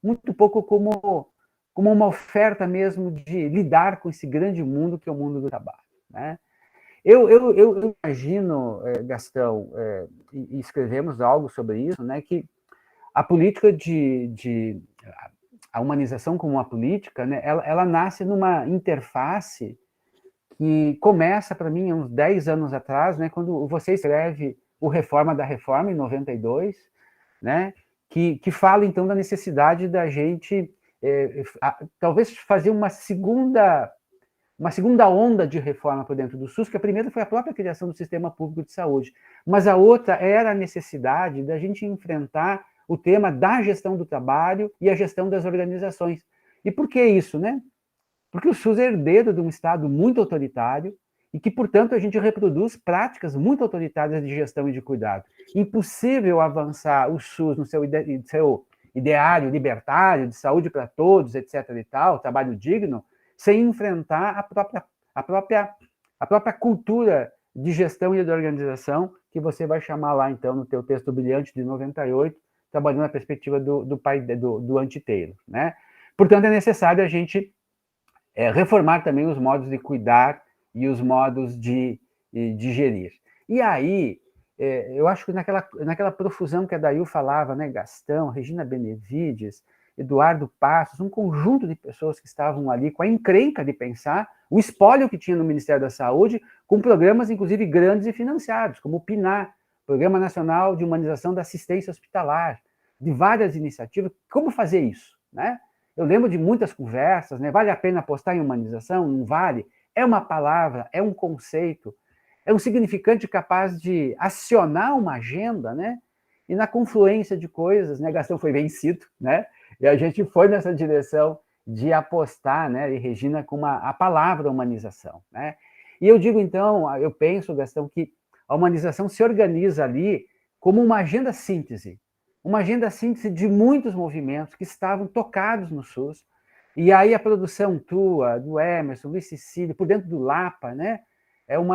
Muito pouco como uma oferta mesmo de lidar com esse grande mundo que é o mundo do trabalho, né? Eu imagino, Gastão, e escrevemos algo sobre isso, né, que a política a humanização como uma política, né, ela nasce numa interface que começa, para mim, há uns 10 anos atrás, né, quando você escreve o Reforma da Reforma, em 92, né, que fala, então, da necessidade da gente talvez fazer uma segunda onda de reforma por dentro do SUS, que a primeira foi a própria criação do Sistema Público de Saúde, mas a outra era a necessidade da gente enfrentar o tema da gestão do trabalho e a gestão das organizações. E por que isso, né? Porque o SUS é herdeiro de um Estado muito autoritário e que, portanto, a gente reproduz práticas muito autoritárias de gestão e de cuidado. Impossível avançar o SUS no seu ideário libertário, de saúde para todos, etc. e tal, trabalho digno, sem enfrentar a própria cultura de gestão e de organização, que você vai chamar lá, então, no teu texto brilhante de 98, trabalhando na perspectiva do anti-Taylor, né? Portanto, é necessário a gente reformar também os modos de cuidar e os modos de gerir. E aí, eu acho que naquela profusão que a Dail falava, né, Gastão, Regina Benevides, Eduardo Passos, um conjunto de pessoas que estavam ali com a encrenca de pensar o espólio que tinha no Ministério da Saúde, com programas, inclusive, grandes e financiados, como o PNAH, Programa Nacional de Humanização da Assistência Hospitalar, de várias iniciativas. Como fazer isso, né? Eu lembro de muitas conversas, né? Vale a pena apostar em humanização? Não vale? É uma palavra, é um conceito, é um significante capaz de acionar uma agenda, né? E na confluência de coisas, né? Gastão foi vencido, né? E a gente foi nessa direção de apostar, né? E Regina, com a palavra humanização, né? E eu digo, então, eu penso, Gastão, que a humanização se organiza ali como uma agenda síntese de muitos movimentos que estavam tocados no SUS. E aí a produção tua, do Emerson, Luiz Cecílio, por dentro do Lapa, né? É um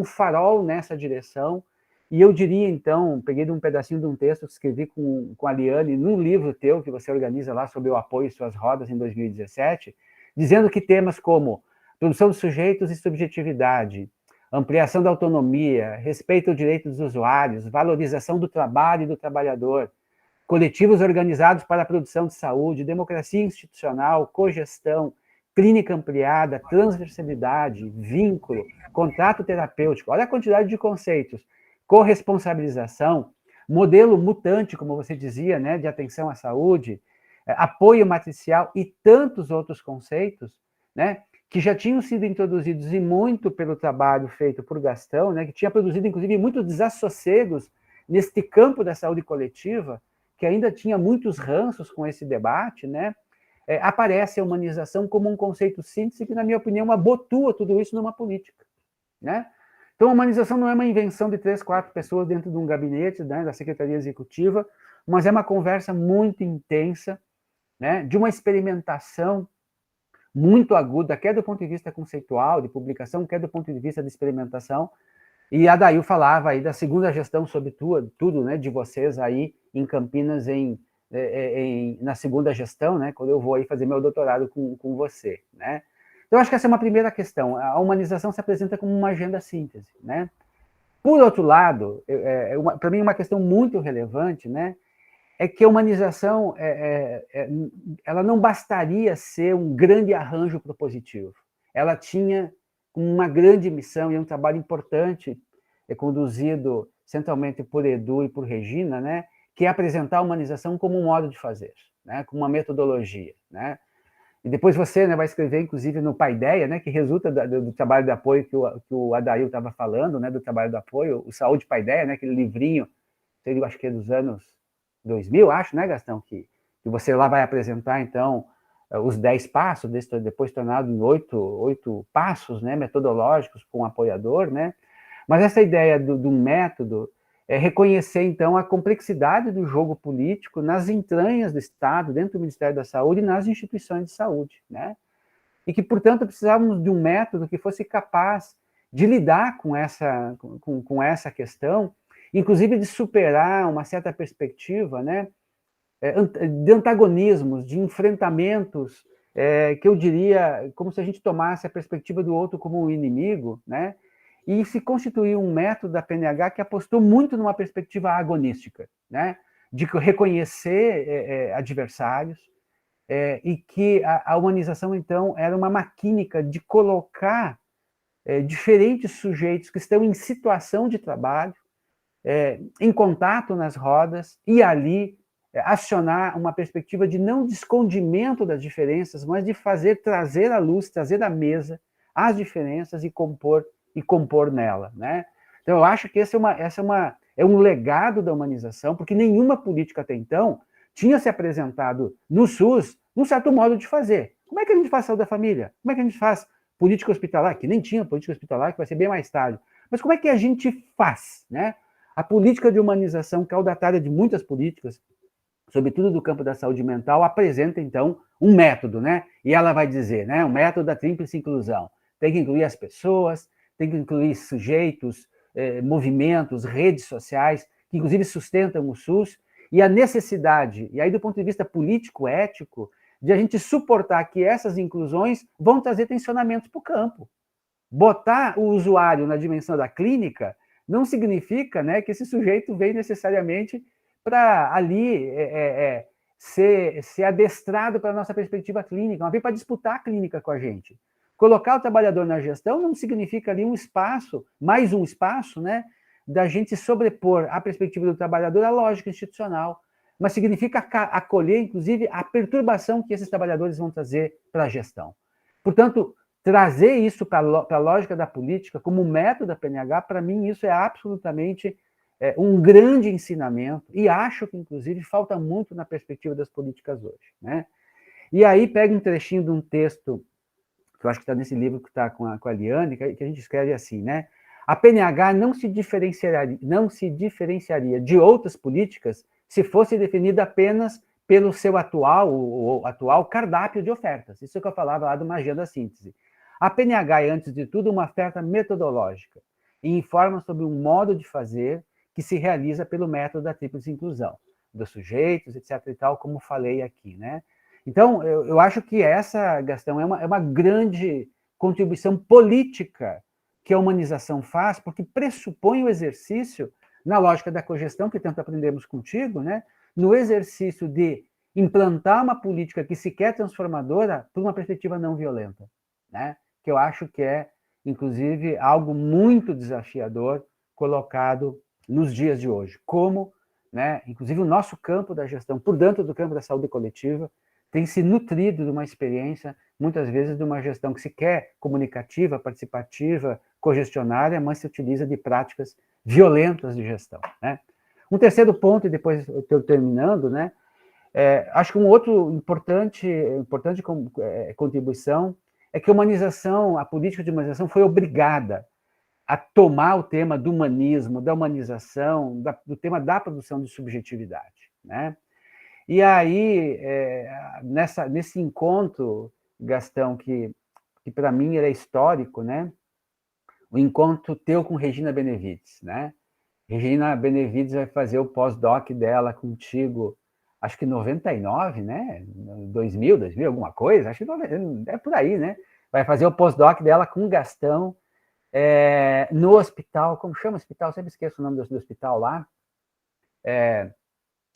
farol nessa direção. E eu diria, então, peguei um pedacinho de um texto que escrevi com a Liane num livro teu, que você organiza lá sobre o apoio e suas rodas em 2017, dizendo que temas como produção de sujeitos e subjetividade, ampliação da autonomia, respeito ao direito dos usuários, valorização do trabalho e do trabalhador, coletivos organizados para a produção de saúde, democracia institucional, cogestão, clínica ampliada, transversalidade, vínculo, contrato terapêutico, olha a quantidade de conceitos, corresponsabilização, modelo mutante, como você dizia, né, de atenção à saúde, apoio matricial e tantos outros conceitos, né, que já tinham sido introduzidos e muito pelo trabalho feito por Gastão, né, que tinha produzido, inclusive, muitos desassossegos neste campo da saúde coletiva, que ainda tinha muitos ranços com esse debate, né, aparece a humanização como um conceito síntese que, na minha opinião, abotua tudo isso numa política, né? Então, a humanização não é uma invenção de 3, 4 pessoas dentro de um gabinete, né, da Secretaria Executiva, mas é uma conversa muito intensa, né, de uma experimentação muito aguda, quer do ponto de vista conceitual, de publicação, quer do ponto de vista de experimentação. E a Dail falava aí da segunda gestão sobre tudo, né, de vocês aí em Campinas na segunda gestão, né, quando eu vou aí fazer meu doutorado com você, né. Então, acho que essa é uma primeira questão. A humanização se apresenta como uma agenda síntese, né? Por outro lado, para mim uma questão muito relevante, né, é que a humanização ela não bastaria ser um grande arranjo propositivo. Ela tinha uma grande missão e um trabalho importante conduzido centralmente por Edu e por Regina, né, que é apresentar a humanização como um modo de fazer, né, como uma metodologia, né? E depois você, né, vai escrever, inclusive, no Paideia, né, que resulta do trabalho de apoio que o Adail estava falando, né, do trabalho de apoio, o Saúde Paideia, né, aquele livrinho, eu acho que é dos anos 2000, acho, né, Gastão, que você lá vai apresentar, então, os 10 passos, depois tornado em 8 passos, né, metodológicos com o apoiador, né? Mas essa ideia do método é reconhecer, então, a complexidade do jogo político nas entranhas do Estado, dentro do Ministério da Saúde e nas instituições de saúde, né? E que, portanto, precisávamos de um método que fosse capaz de lidar com essa questão, inclusive de superar uma certa perspectiva, né, de antagonismos, de enfrentamentos, que eu diria como se a gente tomasse a perspectiva do outro como um inimigo, né, e se constituiu um método da PNH que apostou muito numa perspectiva agonística, né, de reconhecer adversários, e que a humanização, então, era uma maquínica de colocar diferentes sujeitos que estão em situação de trabalho, em contato nas rodas, e ali acionar uma perspectiva de não de escondimento das diferenças, mas de trazer à luz, trazer à mesa as diferenças e compor nela, né? Então, eu acho que essa é um legado da humanização, porque nenhuma política até então tinha se apresentado no SUS num certo modo de fazer. Como é que a gente faz saúde da família? Como é que a gente faz política hospitalar? Que nem tinha política hospitalar, que vai ser bem mais tarde. Mas como é que a gente faz, né? A política de humanização, caudatária de muitas políticas, sobretudo do campo da saúde mental, apresenta, então, um método, né? E ela vai dizer, né? O método da tríplice inclusão. Tem que incluir as pessoas, tem que incluir sujeitos, movimentos, redes sociais, que inclusive sustentam o SUS, e a necessidade, e aí do ponto de vista político-ético, de a gente suportar que essas inclusões vão trazer tensionamentos para o campo. Botar o usuário na dimensão da clínica não significa, né, que esse sujeito vem necessariamente para ali ser adestrado para a nossa perspectiva clínica, mas vem para disputar a clínica com a gente. Colocar o trabalhador na gestão não significa ali um espaço, mais um espaço, né, da gente sobrepor a perspectiva do trabalhador à lógica institucional, mas significa acolher, inclusive, a perturbação que esses trabalhadores vão trazer para a gestão. Portanto, trazer isso para a lógica da política como método da PNH, para mim, isso é absolutamente um grande ensinamento, e acho que, inclusive, falta muito na perspectiva das políticas hoje, né? E aí pega um trechinho de um texto, que eu acho que está nesse livro que está com a Liane, que a gente escreve assim, né? A PNH não se diferenciaria de outras políticas se fosse definida apenas pelo seu atual cardápio de ofertas. Isso é que eu falava lá de uma agenda síntese. A PNH é, antes de tudo, uma oferta metodológica e informa sobre um modo de fazer que se realiza pelo método da tríplice inclusão, dos sujeitos, etc. e tal, como falei aqui, né? Então, eu acho que essa, Gastão, é uma grande contribuição política que a humanização faz, porque pressupõe o exercício, na lógica da cogestão, que tanto aprendemos contigo, né? No exercício de implantar uma política que se quer transformadora por uma perspectiva não violenta, né? Que eu acho que é, inclusive, algo muito desafiador colocado nos dias de hoje. Como, né, inclusive, o nosso campo da gestão, por dentro do campo da saúde coletiva, tem se nutrido de uma experiência, muitas vezes, de uma gestão que se quer comunicativa, participativa, cogestionária, mas se utiliza de práticas violentas de gestão, né? Um terceiro ponto, e depois eu estou terminando, né? Acho que um outro importante contribuição é que a política de humanização foi obrigada a tomar o tema do humanismo, da humanização, do tema da produção de subjetividade, né? E aí, nesse encontro, Gastão, que para mim era histórico, né? O encontro teu com Regina Benevides, né? Regina Benevides vai fazer o pós-doc dela contigo, acho que em 99, né? 2000, alguma coisa, acho que é por aí, né? vai fazer o pós-doc dela com o Gastão, no hospital, como chama o hospital? Sempre esqueço o nome do hospital lá,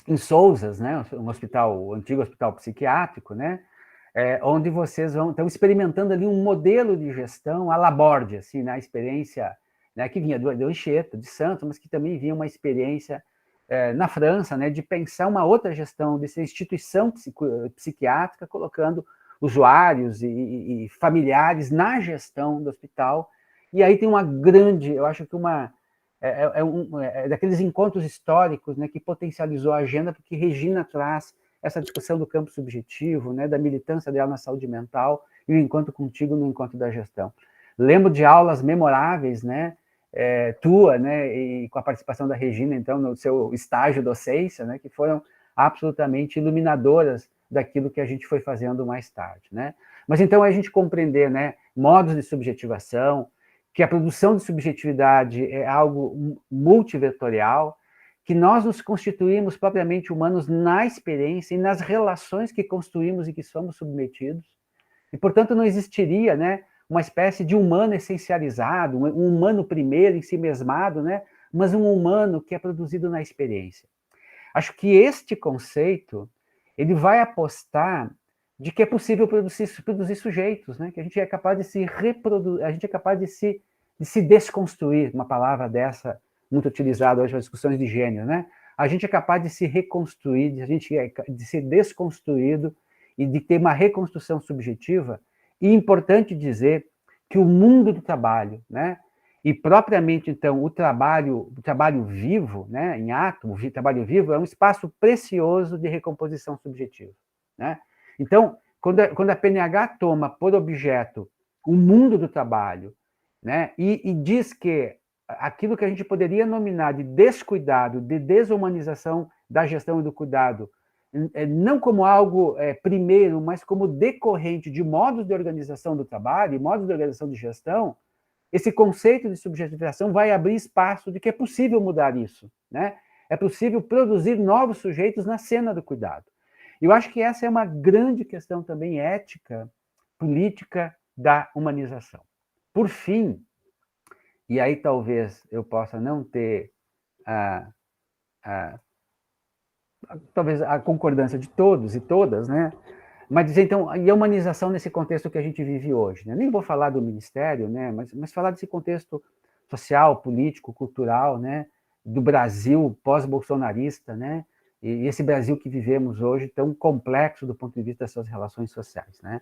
em Sousas, né? Um hospital, o antigo hospital psiquiátrico, né? Onde vocês estão experimentando ali um modelo de gestão à la Bordi, assim, né? A experiência, né, que vinha do Anchieta, de Santos, mas que também vinha uma experiência na França, né, de pensar uma outra gestão dessa instituição psiquiátrica, colocando usuários e familiares na gestão do hospital. E aí tem uma grande, eu acho que daqueles encontros históricos, né, que potencializou a agenda, porque Regina traz essa discussão do campo subjetivo, né, da militância dela na saúde mental, e o encontro contigo no encontro da gestão. Lembro de aulas memoráveis, né, tua, né, e com a participação da Regina, então, no seu estágio docência, né, que foram absolutamente iluminadoras daquilo que a gente foi fazendo mais tarde, né. Mas então a gente compreender, né, modos de subjetivação, que a produção de subjetividade é algo multivetorial, que nós nos constituímos propriamente humanos na experiência e nas relações que construímos e que somos submetidos, e, portanto, não existiria, né, uma espécie de humano essencializado, um humano primeiro, em si mesmado, né, mas um humano que é produzido na experiência. Acho que este conceito, ele vai apostar de que é possível produzir sujeitos, né, que a gente é capaz de se reproduzir, a gente é capaz de se desconstruir, uma palavra dessa muito utilizada hoje nas discussões de gênero, né? A gente é capaz de se reconstruir, de ser desconstruído e de ter uma reconstrução subjetiva. E é importante dizer que o mundo do trabalho, né, e propriamente, então, o trabalho vivo, né, em ato, o trabalho vivo é um espaço precioso de recomposição subjetiva, né? Então, quando a PNH toma por objeto o mundo do trabalho, né, e diz que aquilo que a gente poderia nominar de descuidado, de desumanização da gestão e do cuidado, não como algo primeiro, mas como decorrente de modos de organização do trabalho e modos de organização de gestão, esse conceito de subjetivização vai abrir espaço de que é possível mudar isso, né? É possível produzir novos sujeitos na cena do cuidado. Eu acho que essa é uma grande questão também ética, política da humanização. Por fim, e aí talvez eu possa não ter talvez a concordância de todos e todas, né? Mas dizer, então, e a humanização nesse contexto que a gente vive hoje, né? Nem vou falar do ministério, né? Mas falar desse contexto social, político, cultural, né? Do Brasil pós-bolsonarista, né? E esse Brasil que vivemos hoje tão complexo do ponto de vista das suas relações sociais, né?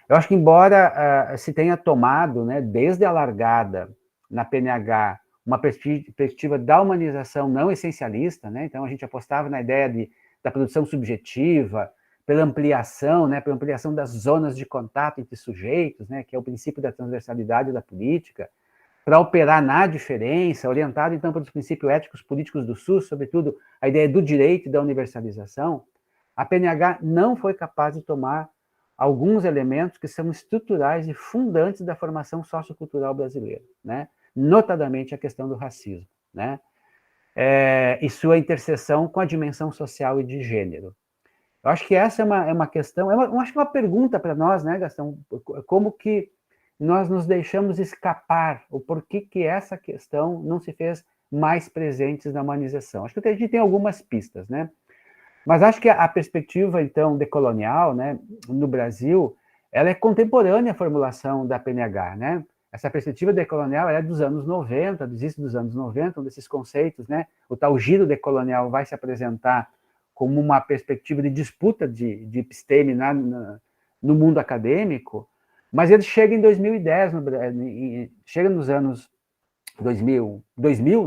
Eu acho que, embora se tenha tomado, né, desde a largada na PNH, uma perspectiva da humanização não essencialista, né? Então a gente apostava na ideia da produção subjetiva, pela ampliação, né, pela ampliação das zonas de contato entre sujeitos, né, que é o princípio da transversalidade da política, para operar na diferença, orientado então pelos princípios éticos políticos do SUS, sobretudo a ideia do direito e da universalização. A PNH não foi capaz de tomar alguns elementos que são estruturais e fundantes da formação sociocultural brasileira, né? Notadamente a questão do racismo, né? E sua interseção com a dimensão social e de gênero. Eu acho que essa é uma questão, eu acho que é uma pergunta para nós, né, Gastão? Como que nós nos deixamos escapar, o porquê que essa questão não se fez mais presente na humanização? Acho que a gente tem algumas pistas, né? Mas acho que a perspectiva, então, decolonial, né, no Brasil, ela é contemporânea à formulação da PNH, né? Essa perspectiva decolonial é dos anos 90, do início dos anos 90, onde esses conceitos, né, o tal giro decolonial vai se apresentar como uma perspectiva de disputa de episteme no mundo acadêmico, mas ele chega em 2010, chega nos anos 2000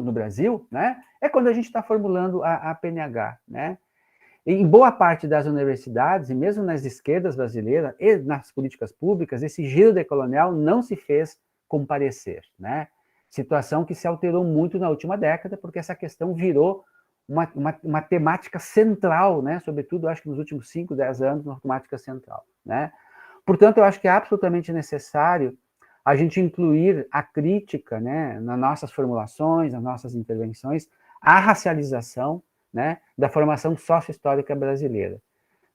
no Brasil, né? É quando a gente está formulando a PNH, né? Em boa parte das universidades, e mesmo nas esquerdas brasileiras e nas políticas públicas, esse giro decolonial não se fez comparecer, né? Situação que se alterou muito na última década, porque essa questão virou uma temática central, né? Sobretudo, acho que nos últimos 5, 10 anos, uma temática central, né? Portanto, eu acho que é absolutamente necessário a gente incluir a crítica, né, nas nossas formulações, nas nossas intervenções, a racialização, né, da formação sócio-histórica brasileira,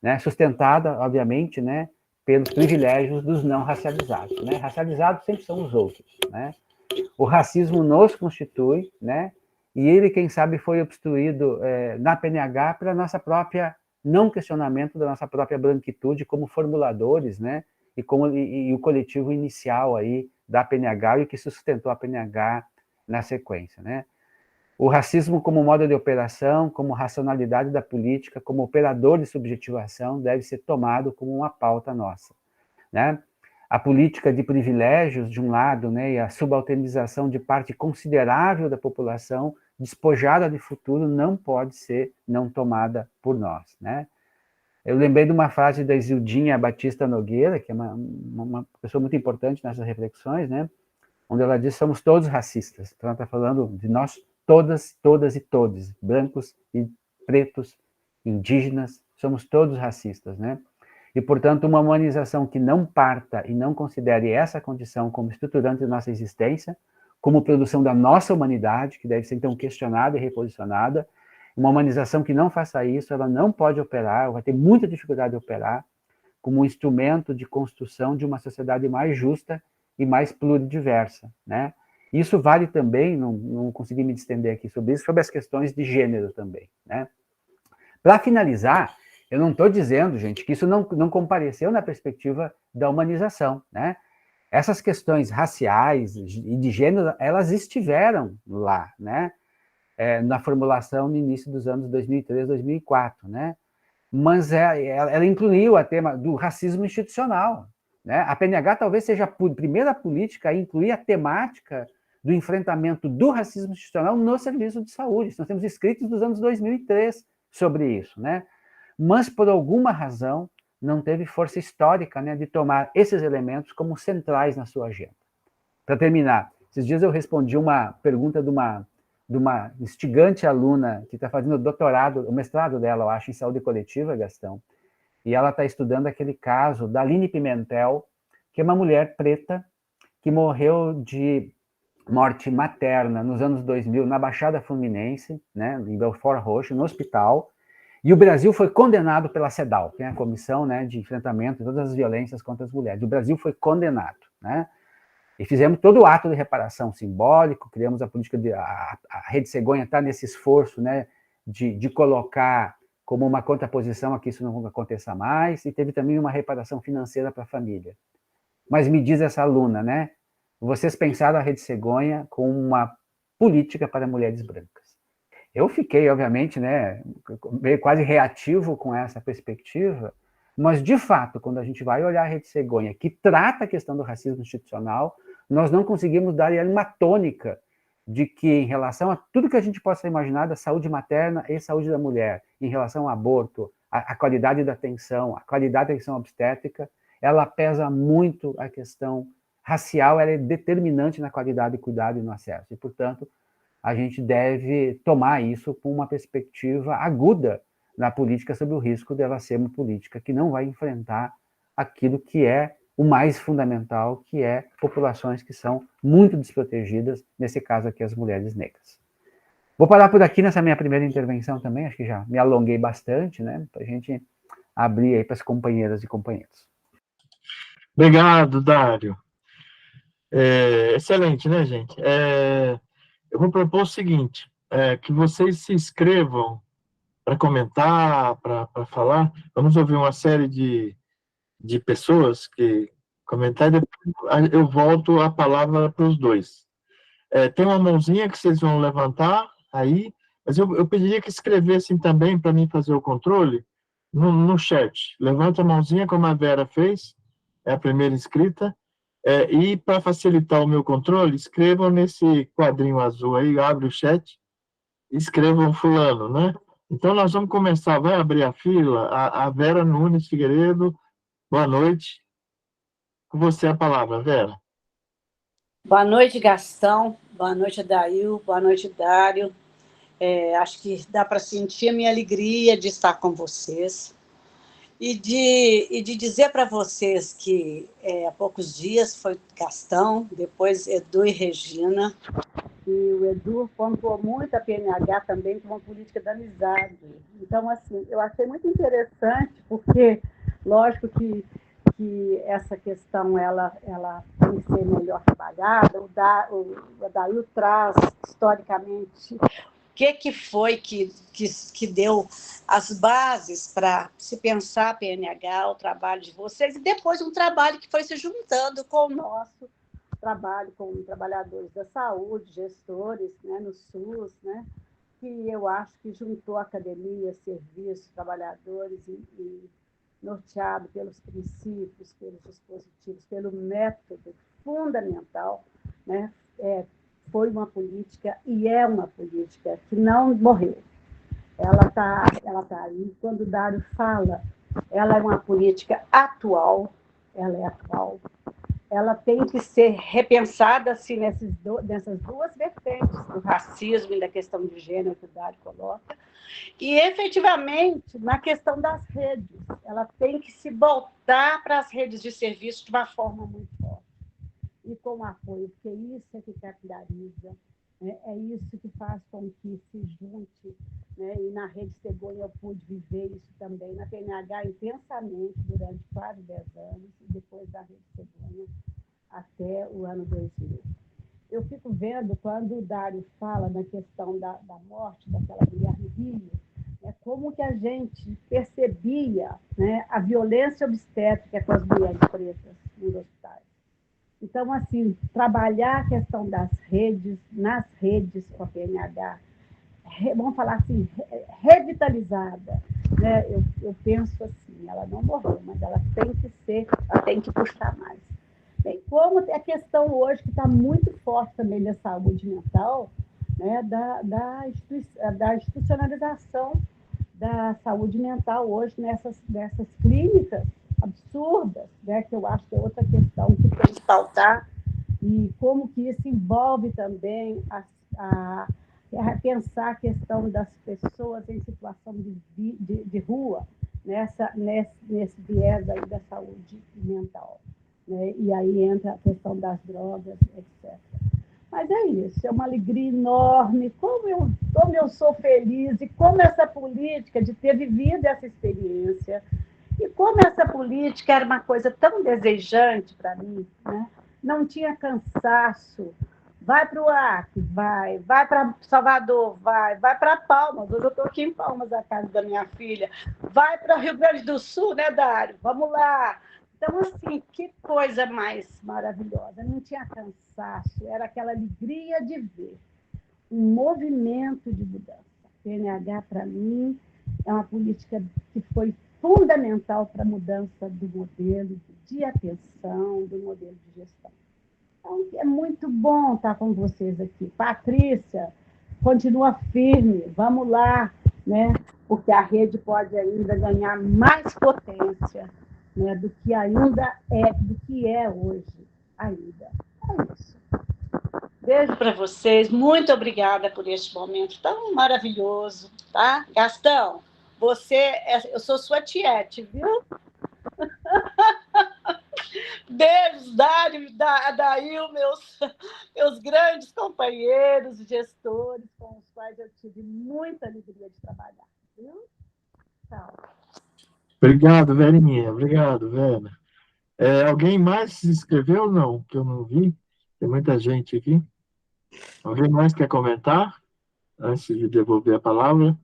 né, sustentada, obviamente, né, pelos privilégios dos não racializados, né? Racializados sempre são os outros, né? O racismo nos constitui, né? E ele, quem sabe, foi obstruído na PNH pela nossa própria não questionamento da nossa própria branquitude como formuladores, né? E o coletivo inicial aí da PNH e o que sustentou a PNH na sequência, né? O racismo como modo de operação, como racionalidade da política, como operador de subjetivação, deve ser tomado como uma pauta nossa, né? A política de privilégios, de um lado, né, e a subalternização de parte considerável da população, despojada de futuro, não pode ser não tomada por nós, né? Eu lembrei de uma frase da Isildinha Batista Nogueira, que é uma pessoa muito importante nessas reflexões, né, onde ela diz: somos todos racistas. Então ela está falando de nós todas, todas e todos, brancos e pretos, indígenas, somos todos racistas, né? E, portanto, uma humanização que não parta e não considere essa condição como estruturante da nossa existência, como produção da nossa humanidade, que deve ser, então, questionada e reposicionada, uma humanização que não faça isso, ela não pode operar, vai ter muita dificuldade de operar, como um instrumento de construção de uma sociedade mais justa e mais pluridiversa, né? Isso vale também, não consegui me estender aqui sobre isso, sobre as questões de gênero também, né? Para finalizar, eu não estou dizendo, gente, que isso não compareceu na perspectiva da humanização, né? Essas questões raciais e de gênero, elas estiveram lá, né? Na formulação no início dos anos 2003, 2004, né? Mas ela incluiu o tema do racismo institucional, né? A PNH talvez seja a primeira política a incluir a temática do enfrentamento do racismo institucional no serviço de saúde. Nós temos escritos dos anos 2003 sobre isso, né? Mas, por alguma razão, não teve força histórica, né, de tomar esses elementos como centrais na sua agenda. Para terminar, esses dias eu respondi uma pergunta de uma instigante aluna que está fazendo doutorado, o mestrado dela, eu acho, em saúde coletiva, Gastão, e ela está estudando aquele caso da Aline Pimentel, que é uma mulher preta que morreu de morte materna nos anos 2000 na Baixada Fluminense, né, em Belfort Roxo, no hospital. E o Brasil foi condenado pela CEDAW, que é a Comissão, né, de Enfrentamento de Todas as Violências contra as Mulheres. O Brasil foi condenado, né? E fizemos todo o ato de reparação simbólico, criamos a política de... A Rede Cegonha está nesse esforço, né, de colocar como uma contraposição a que isso não aconteça mais, e teve também uma reparação financeira para a família. Mas me diz essa aluna, né, vocês pensaram a Rede Cegonha como uma política para mulheres brancas. Eu fiquei, obviamente, né, meio quase reativo com essa perspectiva, mas, de fato, quando a gente vai olhar a Rede Cegonha, que trata a questão do racismo institucional, nós não conseguimos dar uma tônica de que, em relação a tudo que a gente possa imaginar da saúde materna e saúde da mulher, em relação ao aborto, a qualidade da atenção, a qualidade da atenção obstétrica, ela pesa muito a questão racial, ela é determinante na qualidade do cuidado e no acesso. E, portanto, a gente deve tomar isso com uma perspectiva aguda na política sobre o risco dela ser uma política que não vai enfrentar aquilo que é o mais fundamental, que é populações que são muito desprotegidas, nesse caso aqui as mulheres negras. Vou parar por aqui nessa minha primeira intervenção também, acho que já me alonguei bastante, né, para a gente abrir aí para as companheiras e companheiros. Obrigado, Dário. Excelente, né, gente? Eu vou propor o seguinte, que vocês se inscrevam para comentar, para falar. Vamos ouvir uma série de pessoas que comentar, e depois eu volto a palavra para os dois. Tem uma mãozinha que vocês vão levantar aí, mas eu pediria que escrevessem também, para mim fazer o controle, no chat. Levanta a mãozinha, como a Vera fez, é a primeira inscrita, e para facilitar o meu controle, escrevam nesse quadrinho azul aí, abre o chat, escrevam fulano, né? Então, nós vamos começar, vai abrir a fila, a Vera Nunes Figueiredo, boa noite. Com você a palavra, Vera. Boa noite, Gastão, boa noite, Adail, boa noite, Dário. Acho que dá para sentir a minha alegria de estar com vocês. E de dizer para vocês que há poucos dias foi Gastão, depois Edu e Regina, e o Edu pontuou muito a PNH também como uma política da amizade. Então, assim, eu achei muito interessante, porque, lógico que que essa questão ela tem que ser melhor trabalhada. O Adail traz, historicamente, o que foi que deu as bases para se pensar a PNH, o trabalho de vocês, e depois um trabalho que foi se juntando com o nosso trabalho, com trabalhadores da saúde, gestores, né, no SUS, né, que eu acho que juntou academia, serviços, trabalhadores e norteado pelos princípios, pelos dispositivos, pelo método fundamental, né? Foi uma política e é uma política que não morreu. Ela tá aí. Quando o Dário fala, ela é uma política atual, ela é atual. Ela tem que ser repensada assim, nessas duas vertentes, do racismo e da questão de gênero que o Dário coloca, e, efetivamente, na questão das redes. Ela tem que se voltar para as redes de serviço de uma forma muito forte. E com apoio, porque isso é que capilariza, né? É isso que faz com que se junte. Né? E na Rede Cegonha eu pude viver isso também, na PNH intensamente, durante quase 10 anos, e depois da Rede Cegonha até o ano 2000. Eu fico vendo, quando o Dário fala na questão da morte daquela mulher no Rio, como que a gente percebia, né, a violência obstétrica com as mulheres pretas nos hospitais. Então, assim, trabalhar a questão das redes, nas redes com a PNH, vamos falar assim, revitalizada. Né? Eu penso assim, ela não morreu, mas ela tem que puxar mais. Bem, como a questão hoje, que está muito forte também da saúde mental, né, da institucionalização da saúde mental hoje nessas clínicas absurdas, né, que eu acho que é outra questão que tem que faltar, e como que isso envolve também a pensar a questão das pessoas em situação de rua, nesse viés aí da saúde mental. Né? E aí entra a questão das drogas, etc. Mas é isso, é uma alegria enorme, como eu sou feliz, e como essa política de ter vivido essa experiência, e como essa política era uma coisa tão desejante para mim, né? Não tinha cansaço. Vai para o Acre, vai para Salvador, vai para Palmas, hoje eu estou aqui em Palmas, a casa da minha filha, vai para o Rio Grande do Sul, né, Dário? Vamos lá. Então, assim, que coisa mais maravilhosa. Não tinha cansaço, era aquela alegria de ver um movimento de mudança. PNH, para mim, é uma política que foi fundamental para a mudança do modelo de atenção, do modelo de gestão. Então, é muito bom estar com vocês aqui. Patrícia, continua firme, vamos lá, né? Porque a rede pode ainda ganhar mais potência, né, do que é hoje ainda. É isso. Beijo para vocês, muito obrigada por este momento tão maravilhoso, tá? Gastão, eu sou sua tiete, viu? Beijos, Dário, Adail, meus grandes companheiros, gestores, com os quais eu tive muita alegria de trabalhar, viu? Tchau. Obrigado, Verinha. Obrigado, Vera. Alguém mais se inscreveu ou não? Que eu não vi. Tem muita gente aqui. Alguém mais quer comentar? Antes de devolver a palavra.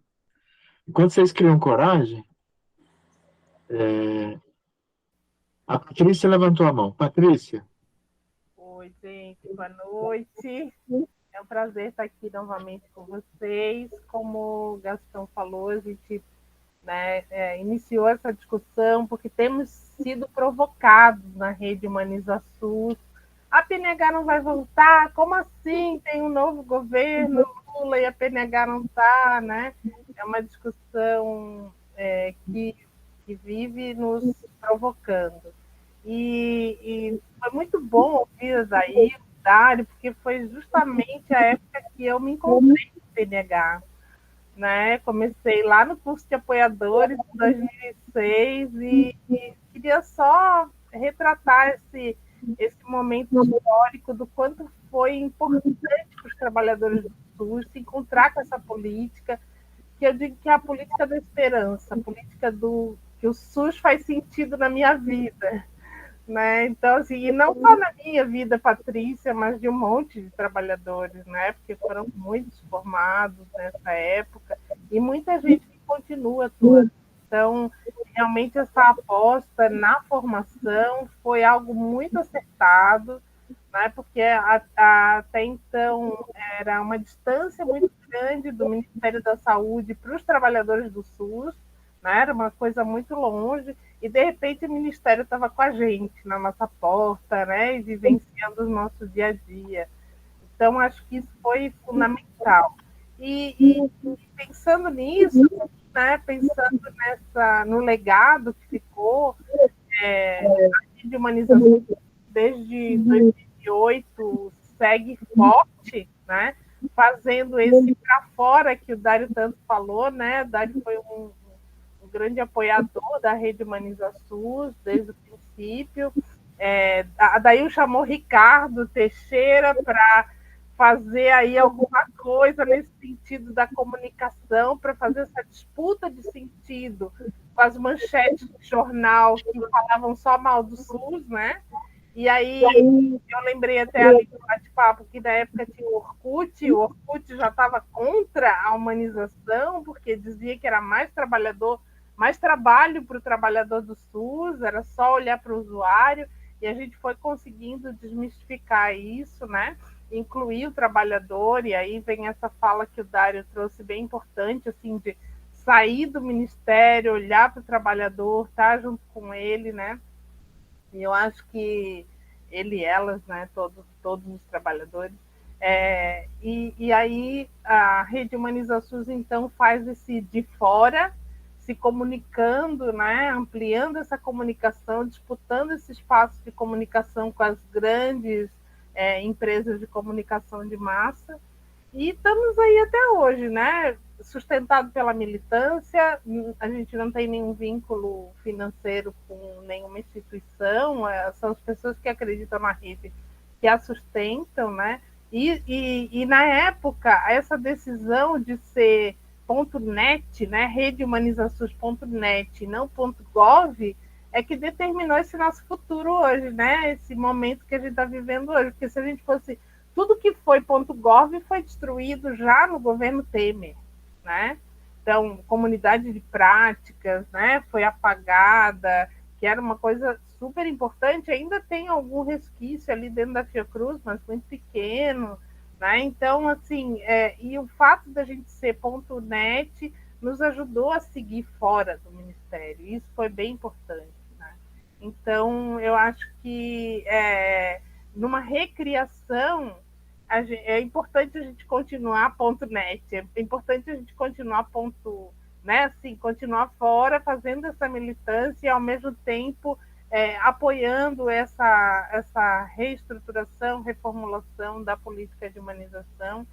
Enquanto vocês criam coragem, a Patrícia levantou a mão. Patrícia. Oi, gente. Boa noite. É um prazer estar aqui novamente com vocês. Como o Gastão falou, a gente iniciou essa discussão porque temos sido provocados na rede Humaniza SUS. A PNH não vai voltar? Como assim? Tem um novo governo, Lula, e a PNH não está, né? É uma discussão que vive nos provocando. E foi muito bom ouvir aí o Dário, porque foi justamente a época que eu me encontrei no PNH. Né? Comecei lá no curso de apoiadores em 2006 e queria só retratar esse momento histórico do quanto foi importante para os trabalhadores do SUS se encontrar com essa política, que eu digo que é a política da esperança, a política que o SUS faz sentido na minha vida, né? Então, assim, e não só na minha vida, Patrícia, mas de um monte de trabalhadores, né? Porque foram muitos formados nessa época e muita gente que continua atuando. Então, realmente essa aposta na formação foi algo muito acertado, né? Porque até então era uma distância muito grande do Ministério da Saúde para os trabalhadores do SUS, né? Era uma coisa muito longe, e de repente o Ministério estava com a gente, na nossa porta, né? E vivenciando o nosso dia a dia. Então, acho que isso foi fundamental. E pensando nisso, né? Pensando no legado que ficou, a de humanização desde 2008 segue forte, né? Fazendo esse para fora que o Dário tanto falou, né? O Dário foi um grande apoiador da Rede Humaniza SUS desde o princípio. A Dail chamou Ricardo Teixeira para fazer aí alguma coisa nesse sentido da comunicação, para fazer essa disputa de sentido com as manchetes do jornal que falavam só mal do SUS, né? E aí eu lembrei até ali do bate-papo que na época tinha o Orkut já estava contra a humanização, porque dizia que era mais trabalho para o trabalhador do SUS, era só olhar para o usuário, e a gente foi conseguindo desmistificar isso, né? Incluir o trabalhador, e aí vem essa fala que o Dário trouxe bem importante, assim, de sair do ministério, olhar para o trabalhador, estar junto com ele, né? E eu acho que ele e elas, né, todos os trabalhadores, e aí a Rede Humaniza SUS, então, faz esse de fora, se comunicando, né, ampliando essa comunicação, disputando esse espaço de comunicação com as grandes empresas de comunicação de massa, e estamos aí até hoje, né? Sustentado pela militância, a gente não tem nenhum vínculo financeiro com nenhuma instituição, são as pessoas que acreditam na rede que a sustentam, né? E na época, essa decisão de ser .net, né, redehumanizasus.net, não .gov, é que determinou esse nosso futuro hoje, né? Esse momento que a gente está vivendo hoje, porque se a gente fosse tudo que foi .gov foi destruído já no governo Temer, né? Então, comunidade de práticas, né, foi apagada, que era uma coisa super importante, ainda tem algum resquício ali dentro da Fiocruz, mas muito pequeno, né? Então, assim, e o fato da gente ser .net nos ajudou a seguir fora do Ministério, isso foi bem importante, né? Então, eu acho que numa recriação, é importante a gente continuar .net, é importante a gente continuar né, assim, continuar fora, fazendo essa militância e, ao mesmo tempo, apoiando essa reestruturação, reformulação da política de humanização,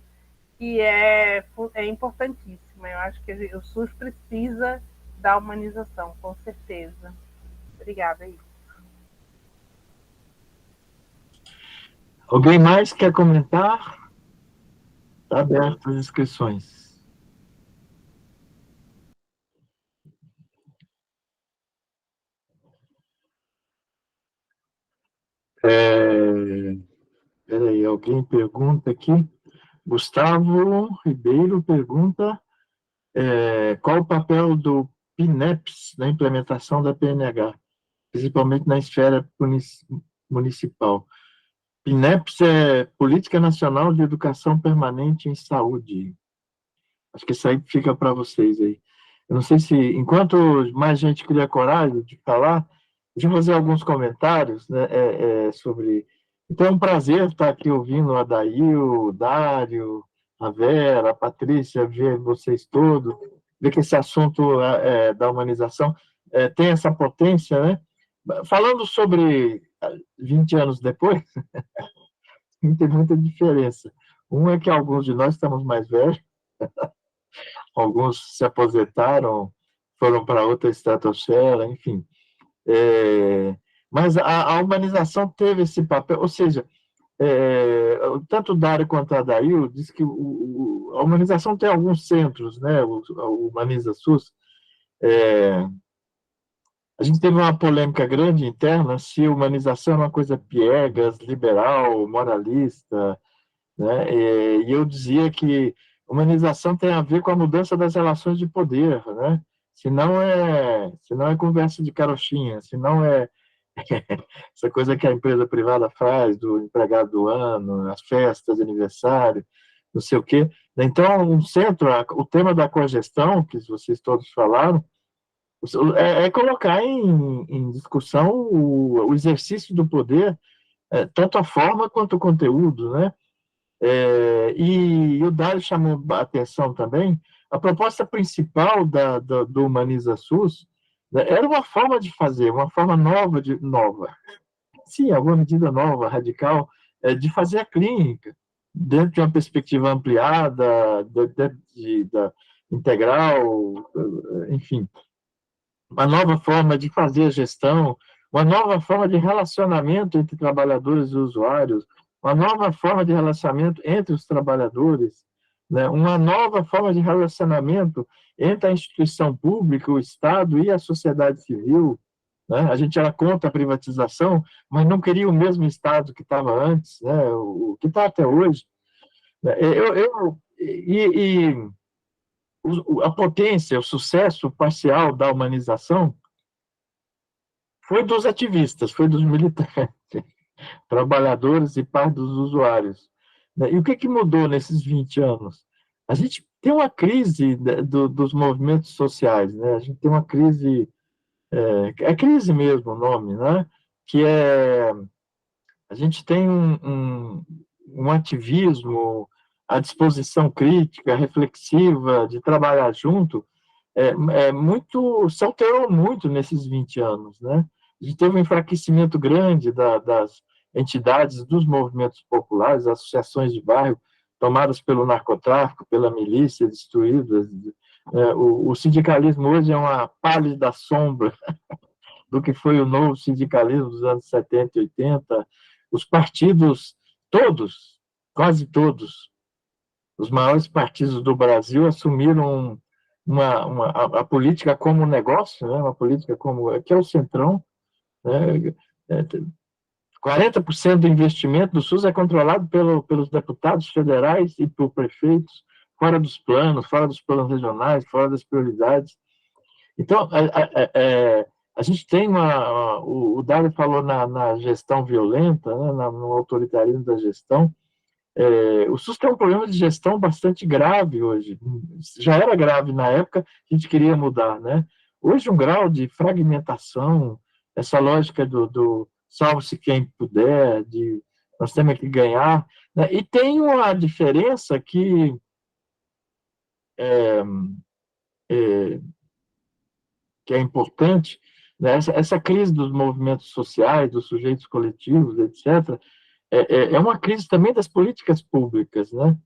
que é importantíssima. Eu acho que o SUS precisa da humanização, com certeza. Obrigada, Ivo. Alguém mais quer comentar? Está aberto as inscrições. Peraí, alguém pergunta aqui. Gustavo Ribeiro pergunta qual o papel do PNEPS na implementação da PNH, principalmente na esfera municipal. PNEPS é Política Nacional de Educação Permanente em Saúde. Acho que isso aí fica para vocês aí. Eu não sei se, enquanto mais gente cria coragem de falar, deixa eu fazer alguns comentários, né, sobre... Então, é um prazer estar aqui ouvindo a Dail, o Dário, a Vera, a Patrícia, ver vocês todos, ver que esse assunto da humanização tem essa potência, né? Falando sobre 20 anos depois, não tem muita diferença. Um é que alguns de nós estamos mais velhos, alguns se aposentaram, foram para outra estratosfera, enfim. Mas a humanização teve esse papel, ou seja, tanto o Dário quanto a Dail diz que a humanização tem alguns centros, né? O Humaniza SUS, A gente teve uma polêmica grande interna se humanização é uma coisa piegas, liberal, moralista, né? E eu dizia que humanização tem a ver com a mudança das relações de poder, né? Se não é conversa de carochinha, se não é essa coisa que a empresa privada faz, do empregado do ano, as festas, aniversário, não sei o quê. Então, o tema da cogestão, que vocês todos falaram, é colocar em discussão o exercício do poder, tanto a forma quanto o conteúdo, né? E o Dário chamou a atenção também, a proposta principal do Humaniza SUS, né, era uma forma de fazer, uma forma nova, sim, alguma medida nova, radical, de fazer a clínica, dentro de uma perspectiva ampliada, da integral, enfim, uma nova forma de fazer a gestão, uma nova forma de relacionamento entre trabalhadores e usuários, uma nova forma de relacionamento entre os trabalhadores, né? Uma nova forma de relacionamento entre a instituição pública, o Estado e a sociedade civil, né? A gente era contra a privatização, mas não queria o mesmo Estado que estava antes, né? O que está até hoje. A potência, o sucesso parcial da humanização foi dos ativistas, foi dos militantes, trabalhadores e parte dos usuários. E o que mudou nesses 20 anos? A gente tem uma crise dos movimentos sociais, né? A gente tem uma crise, é crise mesmo o nome, né? Que a gente tem um ativismo, a disposição crítica, reflexiva, de trabalhar junto, se alterou muito nesses 20 anos, né? A gente teve um enfraquecimento grande das entidades, dos movimentos populares, associações de bairro, tomadas pelo narcotráfico, pela milícia, destruídas. O sindicalismo hoje é uma pálida sombra do que foi o novo sindicalismo dos anos 70 e 80. Os partidos, todos, quase todos, os maiores partidos do Brasil assumiram a política como negócio, né? Uma política que é o Centrão, né? 40% do investimento do SUS é controlado pelos deputados federais e por prefeitos, fora dos planos regionais, fora das prioridades. Então, a gente tem o Dário falou na gestão violenta, né, no autoritarismo da gestão. O SUS tem um problema de gestão bastante grave hoje. Já era grave na época, a gente queria mudar, né? Hoje, um grau de fragmentação, essa lógica do salve-se quem puder, nós temos que ganhar, né? E tem uma diferença que é importante, né? Essa crise dos movimentos sociais, dos sujeitos coletivos, etc., é uma crise também das políticas públicas, né?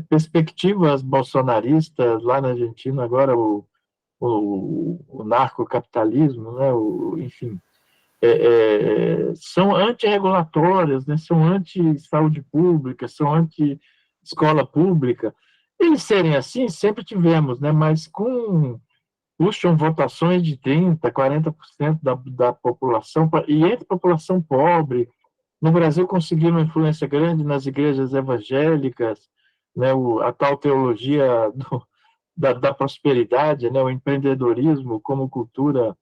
Perspectivas bolsonaristas lá na Argentina, agora o narcocapitalismo, né? Enfim, são antirregulatórias, né? São anti-saúde pública, são anti-escola pública. Eles serem assim, sempre tivemos, né? Mas puxam votações de 30%, 40% da população, e entre a população pobre. No Brasil, conseguiram uma influência grande nas igrejas evangélicas, né, a tal teologia da prosperidade, né, o empreendedorismo como cultura,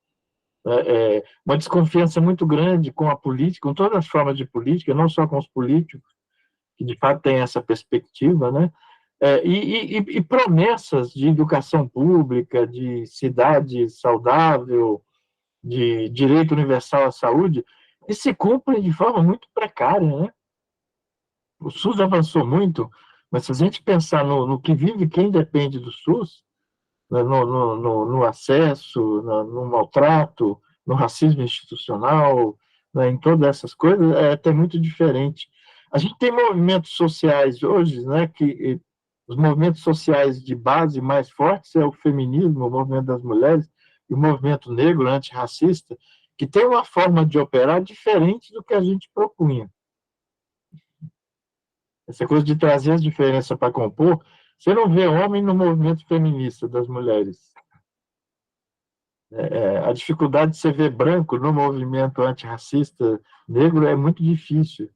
uma desconfiança muito grande com a política, com todas as formas de política, não só com os políticos, que de fato têm essa perspectiva, né, e promessas de educação pública, de cidade saudável, de direito universal à saúde, que se cumprem de forma muito precária, né? O SUS avançou muito, mas se a gente pensar no que vive quem depende do SUS, né, no acesso, no maltrato, no racismo institucional, né, em todas essas coisas, é até muito diferente. A gente tem movimentos sociais hoje, né, que os movimentos sociais de base mais fortes é o feminismo, o movimento das mulheres, e o movimento negro antirracista, que tem uma forma de operar diferente do que a gente propunha. Essa coisa de trazer as diferenças para compor, você não vê homem no movimento feminista das mulheres. A dificuldade de você ver branco no movimento antirracista negro é muito difícil,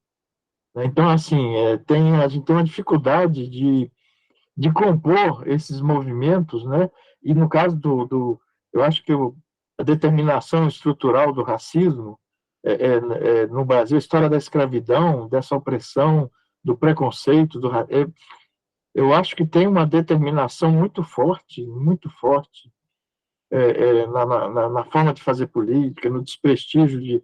né? Então, assim, a gente tem uma dificuldade de compor esses movimentos, né? E no caso eu acho que a determinação estrutural do racismo no Brasil, a história da escravidão, dessa opressão, do preconceito, eu acho que tem uma determinação muito forte na forma de fazer política, no desprestígio de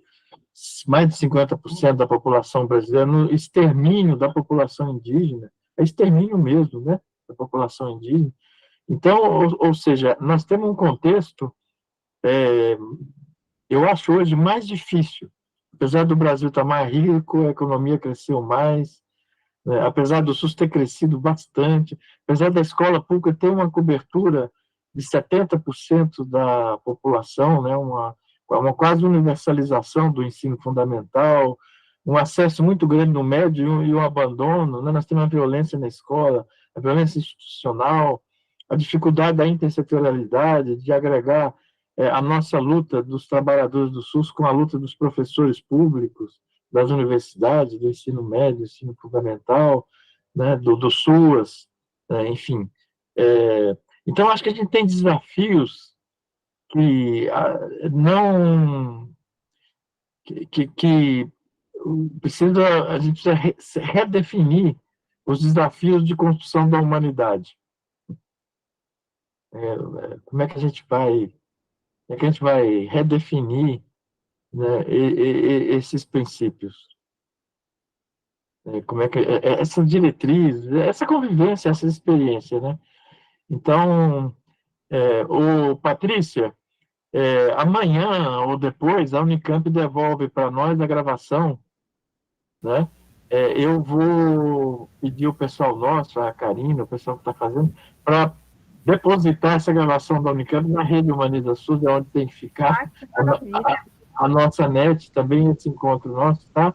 mais de 50% da população brasileira, no extermínio da população indígena, é extermínio mesmo, né, da população indígena. Então, ou seja, nós temos um contexto, eu acho hoje mais difícil, apesar do Brasil estar mais rico, a economia cresceu mais, né, apesar do SUS ter crescido bastante, apesar da escola pública ter uma cobertura de 70% da população, né, uma quase universalização do ensino fundamental, um acesso muito grande no médio e um abandono, né? Nós temos a violência na escola, a violência institucional, a dificuldade da intersetorialidade, de agregar a nossa luta dos trabalhadores do SUS com a luta dos professores públicos, das universidades, do ensino médio, do ensino fundamental, né, do SUAS, enfim. Então, acho que a gente tem desafios que não que a gente precisa redefinir os desafios de construção da humanidade. Como é que a gente vai redefinir, né, esses princípios? Como é que essa diretriz, essa convivência, essa experiência, né? Então, Patrícia, amanhã ou depois, a Unicamp devolve para nós a gravação, né? Eu vou pedir o pessoal nosso, a Karina, o pessoal que está fazendo, para depositar essa gravação da Unicamp na rede Humaniza SUS, é onde tem que ficar. A nossa net também, esse encontro nosso, tá?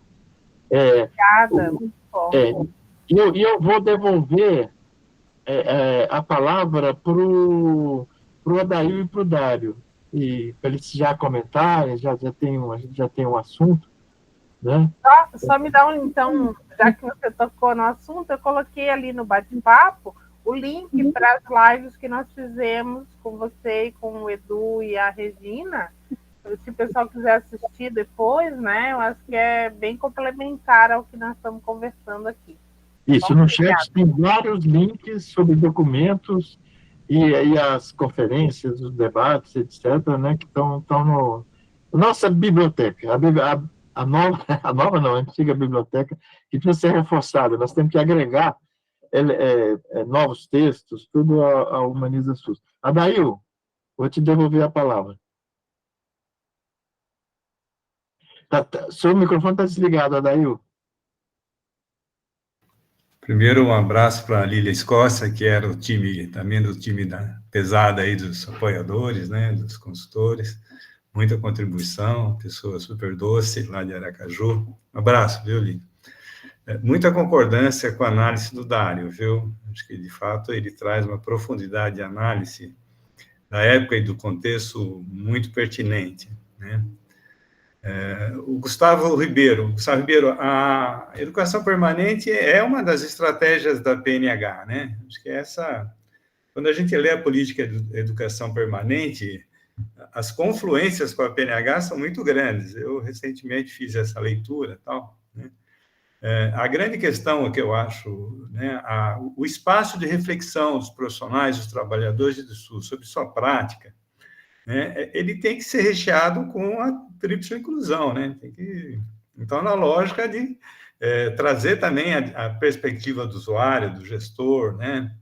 Obrigada, muito bom. E eu vou devolver a palavra para o Adail e para o Dário, e para eles já comentarem, a gente já tem um assunto, né? Só me dá então, já que você tocou no assunto, eu coloquei ali no bate-papo o link para as lives que nós fizemos com você, com o Edu e a Regina. Se o pessoal quiser assistir depois, né? Eu acho que é bem complementar ao que nós estamos conversando aqui. Isso, no chat tem vários links sobre documentos e as conferências, os debates, etc., né, que estão no nossa biblioteca, a nova não, a antiga biblioteca, que precisa ser reforçada. Nós temos que agregar novos textos, tudo a Humaniza SUS. Adail, vou te devolver a palavra. Seu microfone está desligado, Adail. Primeiro, um abraço para a Lília Escócia, que era também do time da pesada aí dos apoiadores, né, dos consultores. Muita contribuição, pessoa super doce lá de Aracaju. Um abraço, viu, Lília? Muita concordância com a análise do Dário, viu? Acho que, de fato, ele traz uma profundidade de análise da época e do contexto muito pertinente, né? O Gustavo Ribeiro, a educação permanente é uma das estratégias da PNH, né? Acho que quando a gente lê a política de educação permanente, as confluências com a PNH são muito grandes. Eu recentemente fiz essa leitura, tal, né? A grande questão que eu acho, né, o espaço de reflexão dos profissionais, dos trabalhadores do SUS sobre sua prática, né, ele tem que ser recheado com a tríplice inclusão, né? Então, na lógica de trazer também a perspectiva do usuário, do gestor, né?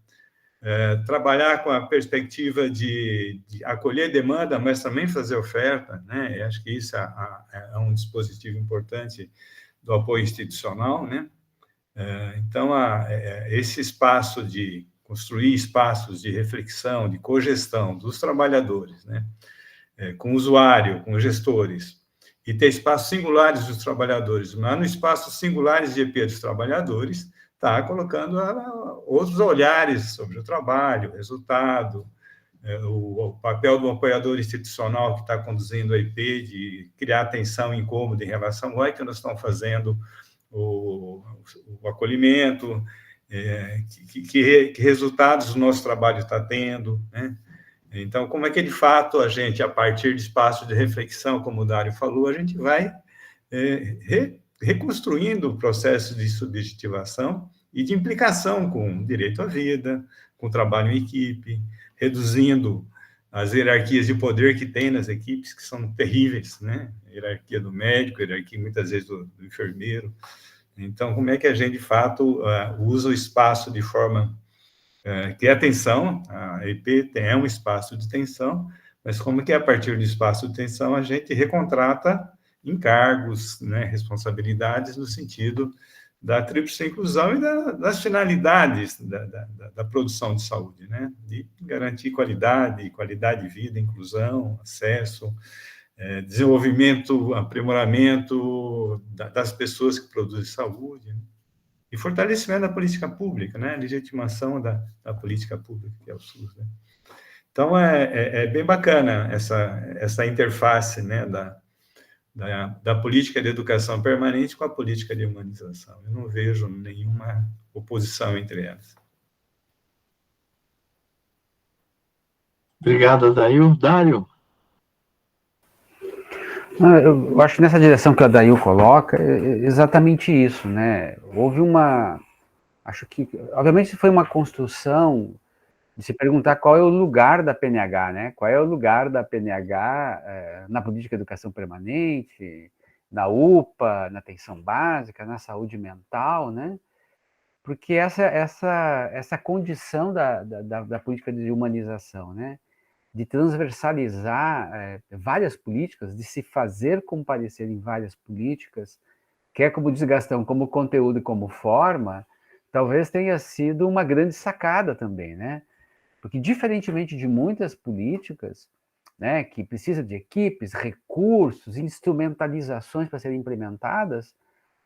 Trabalhar com a perspectiva de acolher demanda, mas também fazer oferta, né? Eu acho que isso é um dispositivo importante do apoio institucional, né? Então, esse espaço de construir espaços de reflexão, de cogestão dos trabalhadores, né? Com o usuário, com os gestores, e ter espaços singulares dos trabalhadores, mas no espaço singulares de EP dos trabalhadores, está colocando outros olhares sobre o trabalho, o resultado, o papel do apoiador institucional que está conduzindo a IP, de criar atenção incômoda em relação ao que nós estamos fazendo, o acolhimento, que resultados o nosso trabalho está tendo, né? Então, como é que, de fato, a gente, a partir de espaço de reflexão, como o Dário falou, a gente vai reconstruindo o processo de subjetivação e de implicação com o direito à vida, com o trabalho em equipe, reduzindo as hierarquias de poder que tem nas equipes, que são terríveis, né? Hierarquia do médico, hierarquia, muitas vezes, do enfermeiro. Então, como é que a gente, de fato, usa o espaço de forma que é atenção, a EP é um espaço de tensão, mas como que a partir do espaço de tensão a gente recontrata encargos, né, responsabilidades no sentido da tríplice inclusão e das finalidades da produção de saúde, né, de garantir qualidade de vida, inclusão, acesso, desenvolvimento, aprimoramento das pessoas que produzem saúde, né? E fortalecimento da política pública, né? Legitimação da política pública, que é o SUS, né? Então, é bem bacana essa interface, né, da política de educação permanente com a política de humanização. Eu não vejo nenhuma oposição entre elas. Obrigado, Adail. Dário? Eu acho que nessa direção que o Adail coloca, é exatamente isso, né? Houve acho que, obviamente, foi uma construção de se perguntar qual é o lugar da PNH, né? Qual é o lugar da PNH na política de educação permanente, na UPA, na atenção básica, na saúde mental, né? Porque essa condição da política de humanização, né? De transversalizar várias políticas, de se fazer comparecer em várias políticas, quer como diz Gastão, como conteúdo e como forma, talvez tenha sido uma grande sacada também, né? Porque, diferentemente de muitas políticas, né, que precisam de equipes, recursos, instrumentalizações para serem implementadas,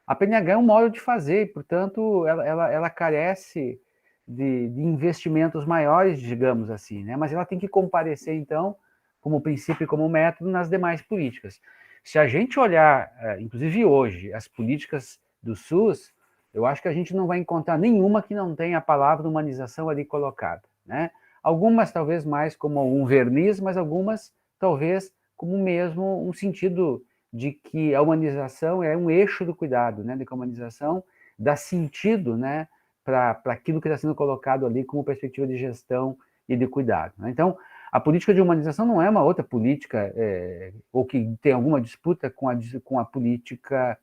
a PNH é um modo de fazer, e, portanto, ela carece de investimentos maiores, digamos assim, né? Mas ela tem que comparecer, então, como princípio e como método nas demais políticas. Se a gente olhar, inclusive hoje, as políticas do SUS, eu acho que a gente não vai encontrar nenhuma que não tenha a palavra humanização ali colocada, né? Algumas talvez mais como um verniz, mas algumas talvez como mesmo um sentido de que a humanização é um eixo do cuidado, né? De que a humanização dá sentido, né, para aquilo que está sendo colocado ali como perspectiva de gestão e de cuidado, né? Então, a política de humanização não é uma outra política, ou que tem alguma disputa com a política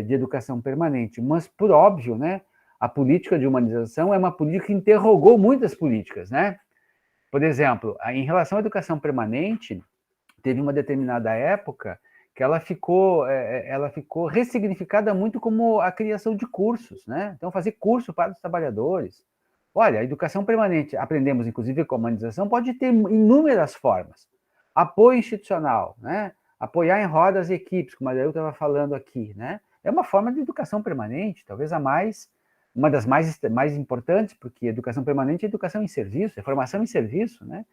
de educação permanente, mas, por óbvio, né, a política de humanização é uma política que interrogou muitas políticas, né? Por exemplo, em relação à educação permanente, teve uma determinada época que ela ficou ressignificada muito como a criação de cursos, né? Então, fazer curso para os trabalhadores. Olha, a educação permanente, aprendemos inclusive com a humanização, pode ter inúmeras formas. Apoio institucional, né? Apoiar em rodas equipes, como a Adail estava falando aqui, né? É uma forma de educação permanente, talvez uma das mais importantes, porque educação permanente é educação em serviço, é formação em serviço, né?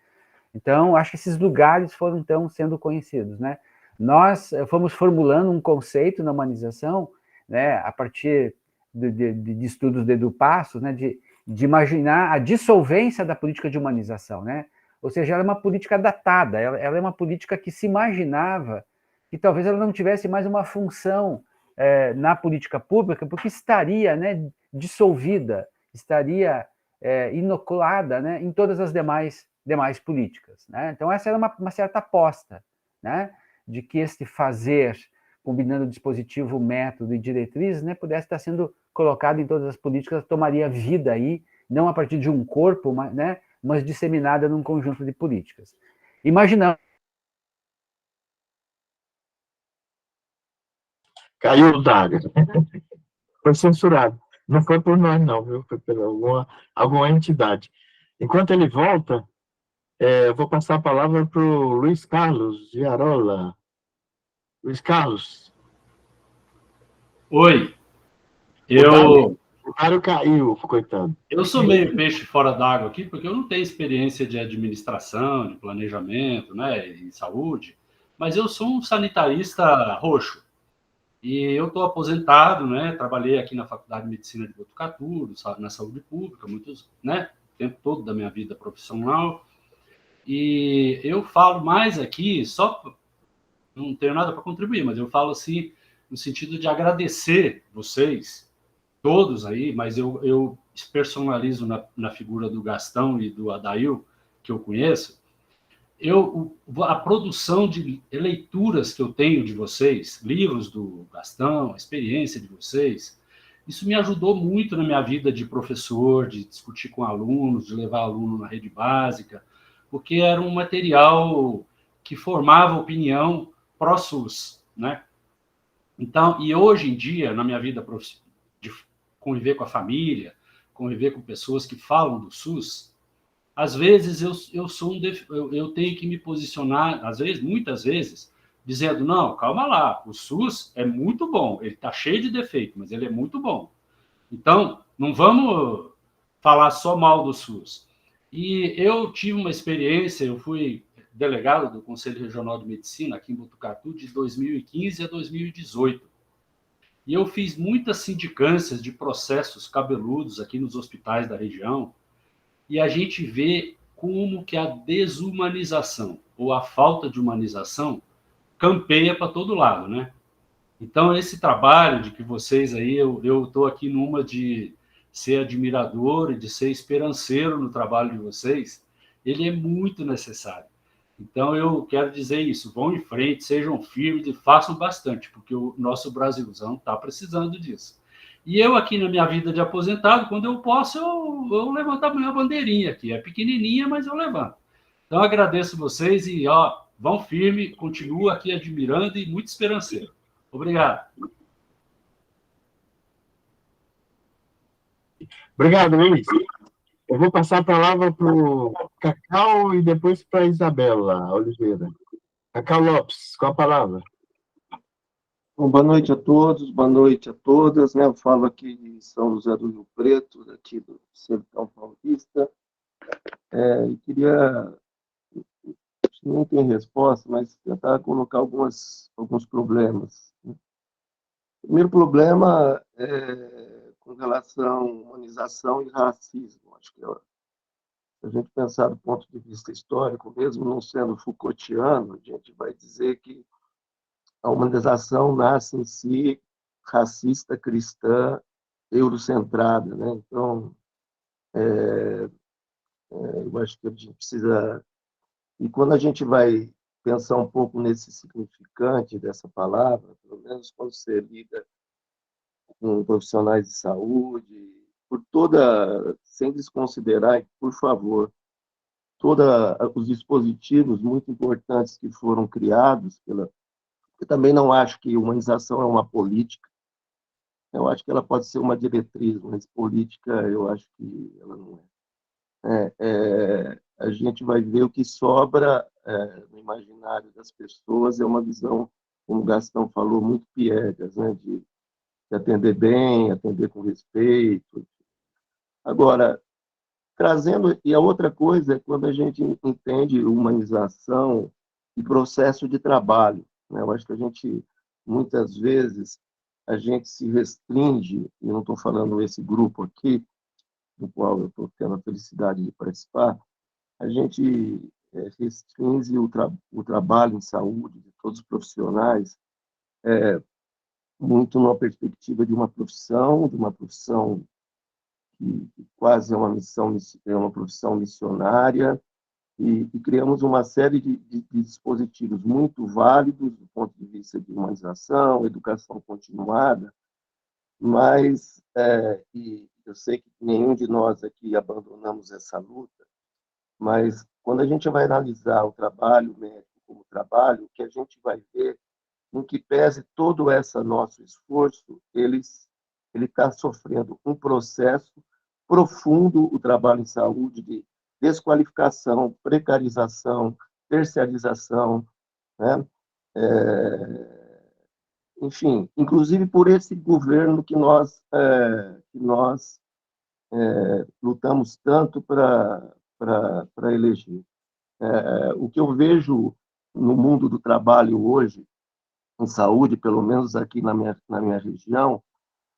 Então, acho que esses lugares foram, então, sendo conhecidos, né? Nós fomos formulando um conceito na humanização, né, a partir de estudos de Passos, né, de imaginar a dissolvência da política de humanização, né? Ou seja, ela é uma política datada, ela é uma política que se imaginava que talvez ela não tivesse mais uma função na política pública, porque estaria, né, dissolvida, estaria inoculada, né, em todas as demais políticas, né? Então, essa era uma certa aposta, né, de que este fazer, combinando dispositivo, método e diretrizes, né, pudesse estar sendo colocado em todas as políticas, tomaria vida aí, não a partir de um corpo, né, mas disseminada num conjunto de políticas. Imaginamos. Caiu o Dário. Foi censurado. Não foi por nós, não, viu? Foi por alguma entidade. Enquanto ele volta, eu vou passar a palavra para o Luiz Carlos de Arola. Luiz Carlos. Oi. O Dário caiu, coitado. Eu sou meio peixe fora d'água aqui, porque eu não tenho experiência de administração, de planejamento, né, em saúde, mas eu sou um sanitarista roxo. E eu estou aposentado, né? Trabalhei aqui na Faculdade de Medicina de Botucatu, na saúde pública, muitos, né? O tempo todo da minha vida profissional. E eu falo mais aqui, só não tenho nada para contribuir, mas eu falo assim, no sentido de agradecer vocês, todos aí, mas eu personalizo na figura do Gastão e do Adail, que eu conheço. A produção de leituras que eu tenho de vocês, livros do Gastão, a experiência de vocês, isso me ajudou muito na minha vida de professor, de discutir com alunos, de levar aluno na rede básica, porque era um material que formava opinião pró-SUS, né? Então, e hoje em dia, na minha vida de conviver com a família, conviver com pessoas que falam do SUS, às vezes eu tenho que me posicionar, às vezes, muitas vezes, dizendo, não, calma lá, o SUS é muito bom, ele está cheio de defeito, mas ele é muito bom. Então, não vamos falar só mal do SUS. E eu tive uma experiência, eu fui delegado do Conselho Regional de Medicina aqui em Botucatu de 2015 a 2018. E eu fiz muitas sindicâncias de processos cabeludos aqui nos hospitais da região, e a gente vê como que a desumanização ou a falta de humanização campeia para todo lado, né? Então, esse trabalho de que vocês aí, eu estou aqui numa de ser admirador e de ser esperanceiro no trabalho de vocês, ele é muito necessário. Então, eu quero dizer isso, vão em frente, sejam firmes e façam bastante, porque o nosso Brasilzão está precisando disso. E eu aqui na minha vida de aposentado, quando eu posso, eu levanto a minha bandeirinha aqui. É pequenininha, mas eu levanto. Então, agradeço vocês e, vão firme, continuo aqui admirando e muito esperanceiro. Obrigado. Obrigado, Luiz. Eu vou passar a palavra para o Cacau e depois para a Isabela Oliveira. Cacau Lopes, com a palavra. Bom, boa noite a todos, boa noite a todas, né? Eu falo aqui de São José do Rio Preto, aqui do Sertão Paulista. E queria, não tem resposta, mas tentar colocar alguns problemas. O primeiro problema é com relação à humanização e racismo. Acho que se a gente pensar do ponto de vista histórico, mesmo não sendo Foucaultiano, a gente vai dizer que a humanização nasce em si racista, cristã, eurocentrada, né? Então, eu acho que a gente precisa... E quando a gente vai pensar um pouco nesse significante dessa palavra, pelo menos quando você lida com profissionais de saúde, sem desconsiderar, por favor, todos os dispositivos muito importantes que foram criados eu também não acho que humanização é uma política. Eu acho que ela pode ser uma diretriz, mas política eu acho que ela não é. A gente vai ver o que sobra no imaginário das pessoas é uma visão, como o Gastão falou, muito piegas, né? De atender bem, atender com respeito. Agora, e a outra coisa é quando a gente entende humanização e processo de trabalho. Eu acho que muitas vezes, a gente se restringe, e não estou falando esse grupo aqui, do qual eu estou tendo a felicidade de participar, a gente restringe o trabalho em saúde de todos os profissionais muito numa perspectiva de uma profissão que quase é uma profissão missionária, e criamos uma série de dispositivos muito válidos do ponto de vista de humanização, educação continuada, mas e eu sei que nenhum de nós aqui abandonamos essa luta, mas quando a gente vai analisar o trabalho médico como trabalho, o que a gente vai ver, em que pese todo esse nosso esforço, ele está sofrendo um processo profundo, o trabalho em saúde, de desqualificação, precarização, terciarização, né? Enfim, inclusive por esse governo que nós que nós lutamos tanto para eleger. O que eu vejo no mundo do trabalho hoje, em saúde, pelo menos aqui na minha região,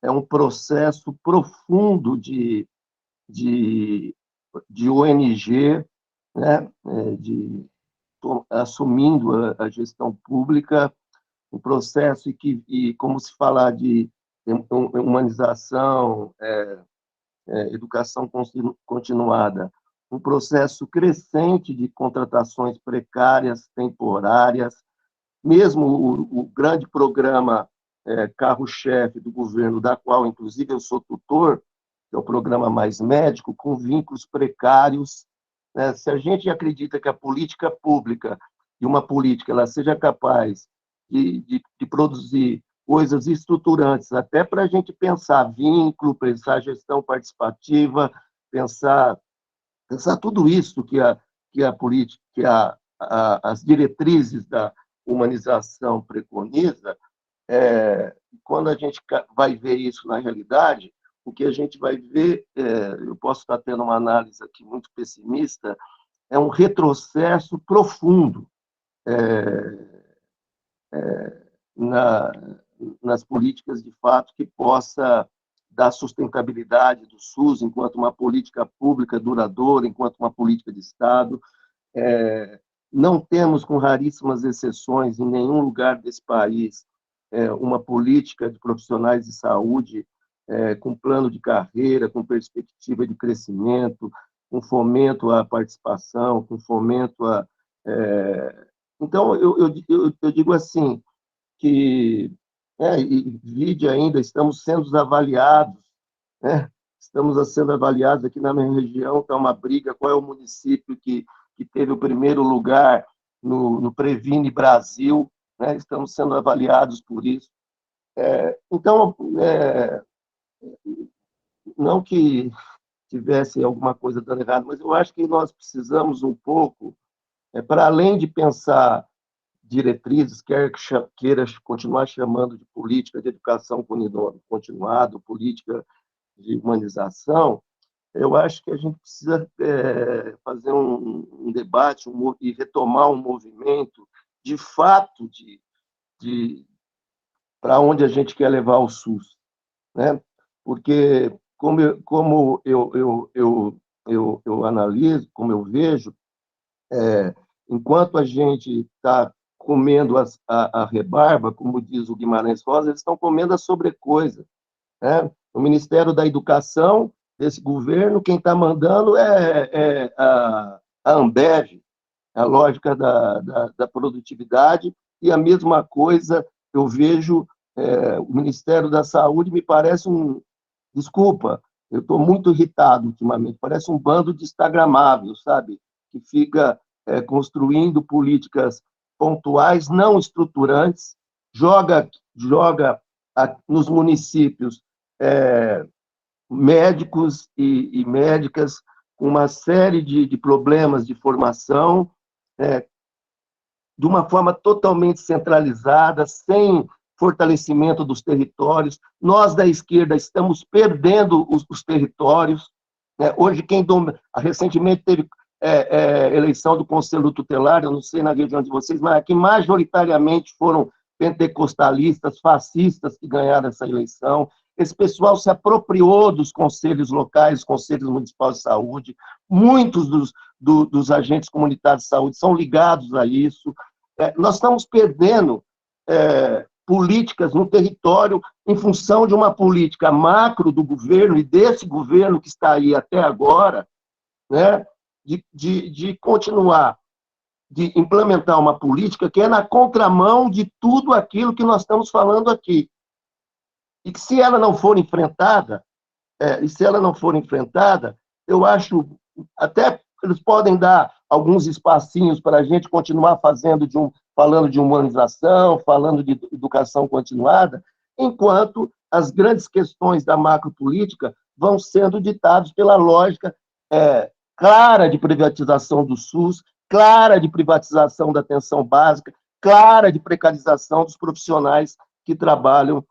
é um processo profundo de ONG, né, assumindo a gestão pública, um processo e como se falar de humanização, educação continuada, um processo crescente de contratações precárias, temporárias, mesmo o grande programa carro-chefe do governo, da qual, inclusive, eu sou tutor, que é o programa Mais Médico, com vínculos precários. Né? Se a gente acredita que a política pública e uma política ela seja capaz de produzir coisas estruturantes, até para a gente pensar vínculo, pensar gestão participativa, pensar tudo isso que a política, as diretrizes da humanização preconiza. Quando a gente vai ver isso na realidade, o que a gente vai ver, eu posso estar tendo uma análise aqui muito pessimista, é um retrocesso profundo nas políticas, de fato, que possa dar sustentabilidade do SUS enquanto uma política pública duradoura, enquanto uma política de Estado. Não temos, com raríssimas exceções, em nenhum lugar desse país, uma política de profissionais de saúde com plano de carreira, com perspectiva de crescimento, com fomento à participação, com fomento a... Então, eu digo assim, que, e vide ainda, estamos sendo avaliados, né? Estamos sendo avaliados aqui na minha região, está uma briga, qual é o município que teve o primeiro lugar no Previne Brasil, né? Estamos sendo avaliados por isso. Então, não que tivesse alguma coisa dando errado, mas eu acho que nós precisamos um pouco, para além de pensar diretrizes, queira continuar chamando de política de educação continuada, política de humanização, eu acho que a gente precisa fazer um debate e retomar um movimento, de fato, para onde a gente quer levar o SUS. Né? Porque, como eu analiso, como eu vejo, enquanto a gente está comendo a rebarba, como diz o Guimarães Rosa, eles estão comendo a sobrecoisa. Né? O Ministério da Educação, desse governo, quem está mandando é a Ambev, a lógica da produtividade, e a mesma coisa eu vejo o Ministério da Saúde, me parece desculpa, eu estou muito irritado ultimamente, parece um bando de instagramável, sabe? Que fica construindo políticas pontuais, não estruturantes, joga nos municípios médicos e médicas com uma série de problemas de formação, de uma forma totalmente centralizada, sem fortalecimento dos territórios. Nós, da esquerda, estamos perdendo os territórios. Hoje, recentemente teve eleição do Conselho Tutelar, eu não sei na região de vocês, mas aqui majoritariamente foram pentecostalistas, fascistas que ganharam essa eleição. Esse pessoal se apropriou dos conselhos locais, conselhos municipais de saúde. Muitos dos agentes comunitários de saúde são ligados a isso. Nós estamos perdendo políticas no território em função de uma política macro do governo e desse governo que está aí até agora, né, de continuar, de implementar uma política que é na contramão de tudo aquilo que nós estamos falando aqui. E que, se ela não for enfrentada, eu acho, até eles podem dar alguns espacinhos para a gente continuar falando de humanização, falando de educação continuada, enquanto as grandes questões da macropolítica vão sendo ditadas pela lógica clara de privatização do SUS, clara de privatização da atenção básica, clara de precarização dos profissionais que trabalham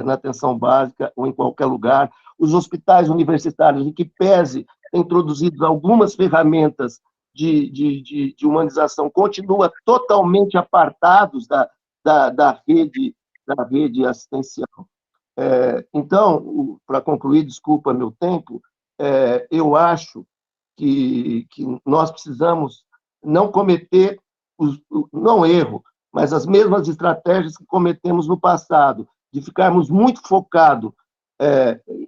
na atenção básica ou em qualquer lugar. Os hospitais universitários, em que pese têm introduzido algumas ferramentas de humanização, continuam totalmente apartados da rede assistencial. Então, para concluir, desculpa meu tempo, eu acho que nós precisamos não cometer, não erro, mas as mesmas estratégias que cometemos no passado, de ficarmos muito focados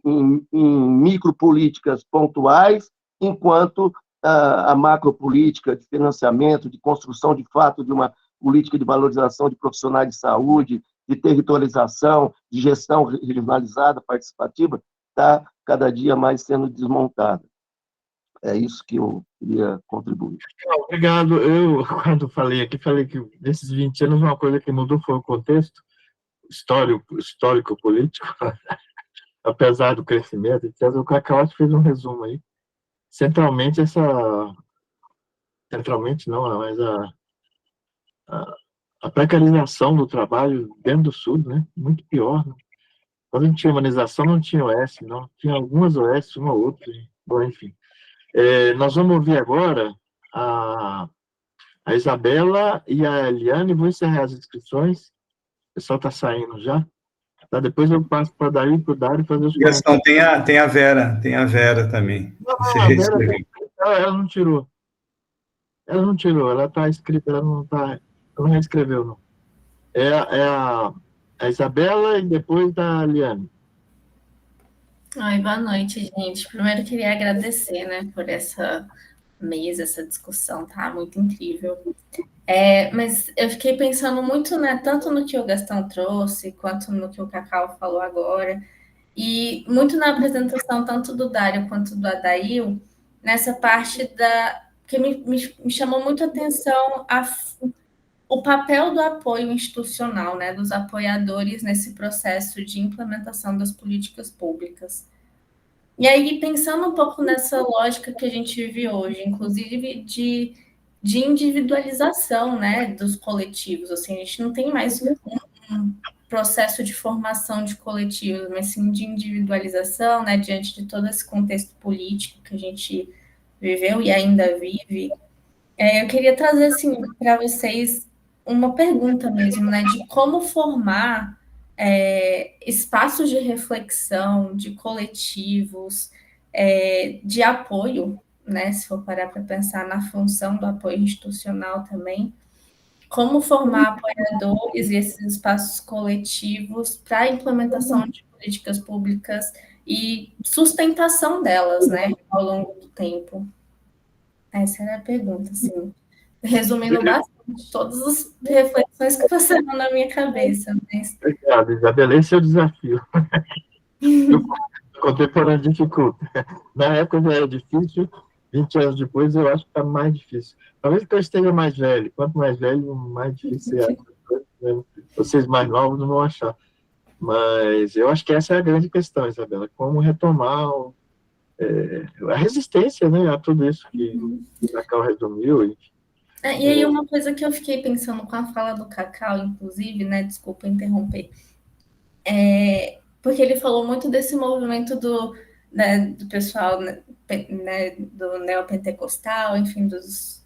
em micropolíticas pontuais, enquanto a macropolítica de financiamento, de construção de fato de uma política de valorização de profissionais de saúde, de territorialização, de gestão regionalizada, participativa, está cada dia mais sendo desmontada. É isso que eu queria contribuir. Obrigado. Eu, quando falei que nesses 20 anos uma coisa que mudou foi o contexto histórico-político, apesar do crescimento, etc. O Cacau fez um resumo aí. Centralmente não, mas a precarização do trabalho dentro do Sul, né? Muito pior. Né? Quando a gente tinha humanização, não tinha OS, não. Tinha algumas OS, uma ou outra. Bom, enfim. Nós vamos ouvir agora a Isabela e a Eliane. Vou encerrar as inscrições. O pessoal está saindo já. Tá? Depois eu passo para Dario e para o Dário fazer os Gastão, tem a Vera também. Não, a Vera, ela não tirou. Ela não tirou, ela está escrita, ela não reescreveu, não. É a Isabela e depois da Liane. Oi, boa noite, gente. Primeiro queria agradecer, né, por essa mesa, essa discussão, tá? Muito incrível. Mas eu fiquei pensando muito, né, tanto no que o Gastão trouxe, quanto no que o Cacau falou agora, e muito na apresentação tanto do Dário quanto do Adail, nessa parte que me chamou muito a atenção o papel do apoio institucional, né, dos apoiadores nesse processo de implementação das políticas públicas. E aí, pensando um pouco nessa lógica que a gente vive hoje, inclusive de individualização, né, dos coletivos, assim, a gente não tem mais um processo de formação de coletivos, mas sim de individualização, né, diante de todo esse contexto político que a gente viveu e ainda vive. Eu queria trazer, assim, para vocês uma pergunta mesmo, né, de como formar espaços de reflexão, de coletivos, de apoio, né, se for parar para pensar na função do apoio institucional também, como formar apoiadores e esses espaços coletivos para a implementação de políticas públicas e sustentação delas, né, ao longo do tempo. Essa era a pergunta, assim, resumindo bastante todas as reflexões que passaram na minha cabeça. Mas... Obrigado, Isabela, esse é o desafio. O contemporâneo dificulta. Na época já era difícil, 20 anos depois eu acho que está mais difícil. Talvez porque eu esteja mais velho. Quanto mais velho, mais difícil é. Vocês mais novos não vão achar. Mas eu acho que essa é a grande questão, Isabela. Como retomar a resistência, né, a tudo isso que o Cacau resumiu. E aí uma coisa que eu fiquei pensando com a fala do Cacau, inclusive, né, desculpa interromper, porque ele falou muito desse movimento do pessoal, né, do neopentecostal, enfim, das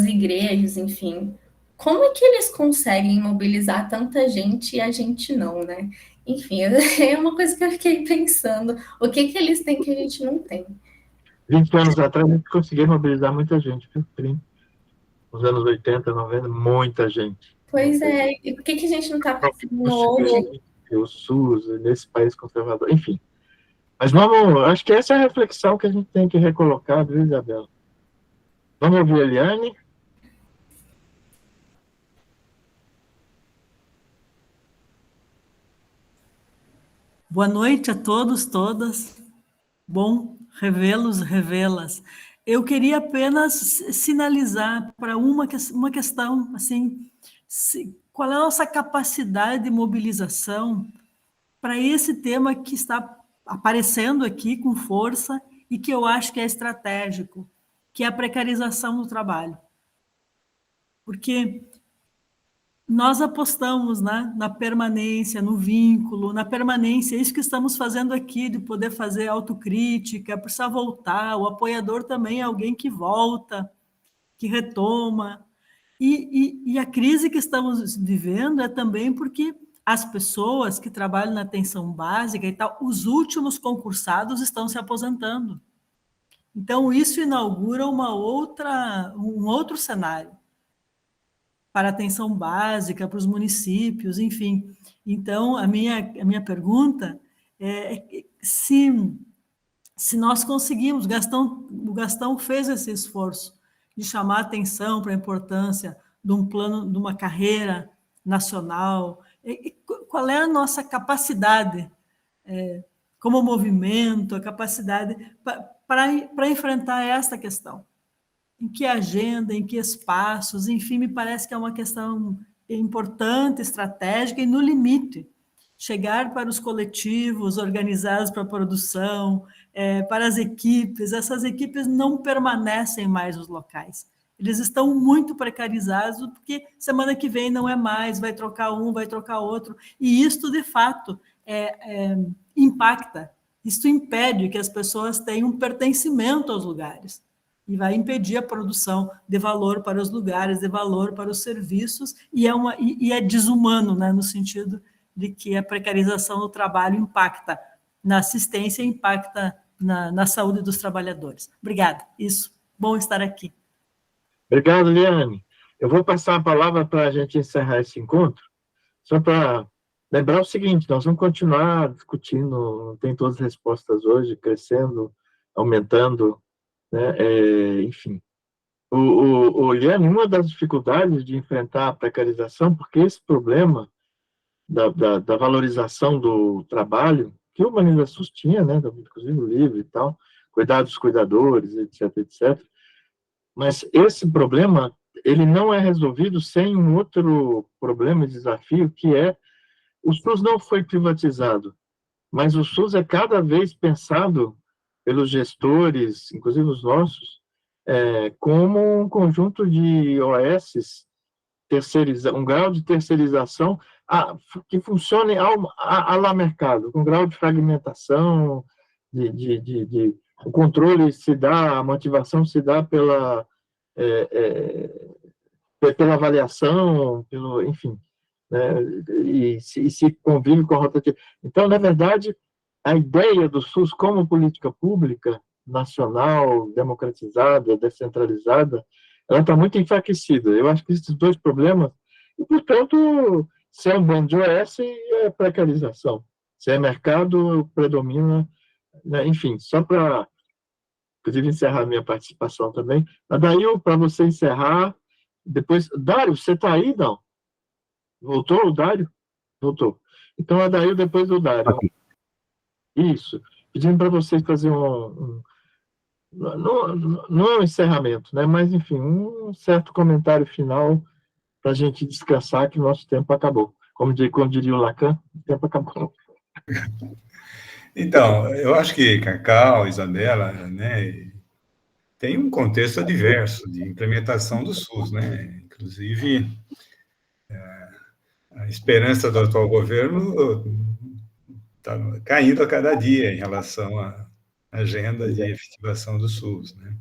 igrejas, enfim. Como é que eles conseguem mobilizar tanta gente e a gente não, né? Enfim, é uma coisa que eu fiquei pensando. O que eles têm que a gente não tem? 20 anos atrás, a gente conseguia mobilizar muita gente, viu? Nos anos 80, 90, muita gente. Pois é, e por que a gente não está fazendo hoje? O SUS, nesse país conservador, enfim. Mas vamos, acho que essa é a reflexão que a gente tem que recolocar, viu, Isabela? Vamos ouvir a Eliane? Boa noite a todos, todas. Bom revê-los, revê-las. Eu queria apenas sinalizar para uma questão, assim, qual é a nossa capacidade de mobilização para esse tema que está aparecendo aqui com força e que eu acho que é estratégico, que é a precarização do trabalho. Porque nós apostamos, né, na permanência, no vínculo, na permanência, é isso que estamos fazendo aqui, de poder fazer autocrítica, precisa voltar, o apoiador também é alguém que volta, que retoma, e a crise que estamos vivendo é também porque as pessoas que trabalham na atenção básica e tal, os últimos concursados estão se aposentando. Então, isso inaugura um outro cenário para a atenção básica, para os municípios, enfim. Então, a minha pergunta é se nós conseguimos, o Gastão fez esse esforço de chamar atenção para a importância de um plano, de uma carreira nacional, qual é a nossa capacidade como movimento, a capacidade para enfrentar esta questão. Em que agenda, em que espaços, enfim, me parece que é uma questão importante, estratégica e no limite. Chegar para os coletivos organizados para a produção, para as equipes, essas equipes não permanecem mais nos locais. Eles estão muito precarizados, porque semana que vem não é mais, vai trocar um, vai trocar outro, e isto, de fato, impacta, isto impede que as pessoas tenham um pertencimento aos lugares, e vai impedir a produção de valor para os lugares, de valor para os serviços, e é desumano, né, no sentido de que a precarização do trabalho impacta na assistência, impacta na saúde dos trabalhadores. Obrigada, isso, bom estar aqui. Obrigado, Liane. Eu vou passar a palavra para a gente encerrar esse encontro, só para lembrar o seguinte, nós vamos continuar discutindo, não tem todas as respostas hoje, crescendo, aumentando, né? Enfim. Liane, uma das dificuldades de enfrentar a precarização, porque esse problema da valorização do trabalho, que o Humanizações tinha, né, inclusive o livro e tal, cuidar dos cuidadores, etc, etc. Mas esse problema, ele não é resolvido sem um outro problema e desafio, que é o SUS não foi privatizado, mas o SUS é cada vez pensado pelos gestores, inclusive os nossos, como um conjunto de OSs, um grau de terceirização que funcione à la mercado, com grau de fragmentação, o controle se dá, a motivação se dá pela avaliação, enfim, né, e se convive com a rotativa. Então, na verdade, a ideia do SUS como política pública, nacional, democratizada, descentralizada, ela está muito enfraquecida. Eu acho que esses dois problemas, e, portanto, se é um bando de OS, é precarização. Se é mercado, predomina, né? Enfim, só para, inclusive, encerrar minha participação também. Daí, para você encerrar, depois... Dário, você está aí, não? Voltou o Dário? Voltou. Então, Adail depois do Dário. Aqui. Isso. Pedindo para vocês fazer não é um encerramento, né? Mas, enfim, um certo comentário final para a gente descansar, que o nosso tempo acabou. Como diria o Lacan, o tempo acabou. Então, eu acho que Cacau, Isabela, né, tem um contexto adverso de implementação do SUS, né? Inclusive, a esperança do atual governo está caindo a cada dia em relação à agenda de efetivação do SUS, né?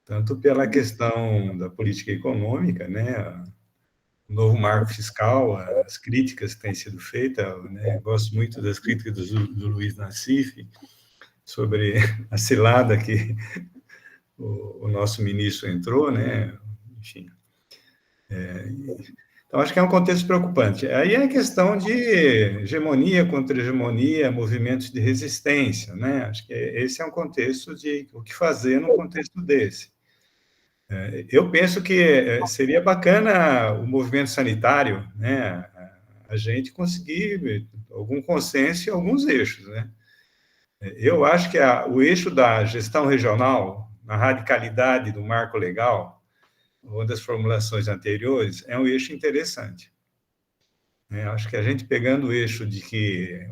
Tanto pela questão da política econômica, né, o novo marco fiscal, as críticas que têm sido feitas, né, gosto muito das críticas do Luiz Nassif sobre a cilada que o nosso ministro entrou, né, enfim. Então, acho que é um contexto preocupante. Aí é a questão de hegemonia contra hegemonia, movimentos de resistência, né? Acho que esse é um contexto de o que fazer num contexto desse. Eu penso que seria bacana o movimento sanitário, né? A gente conseguir algum consenso em alguns eixos, né? Eu acho que o eixo da gestão regional, na radicalidade do marco legal, uma das formulações anteriores, é um eixo interessante. Acho que a gente pegando o eixo de que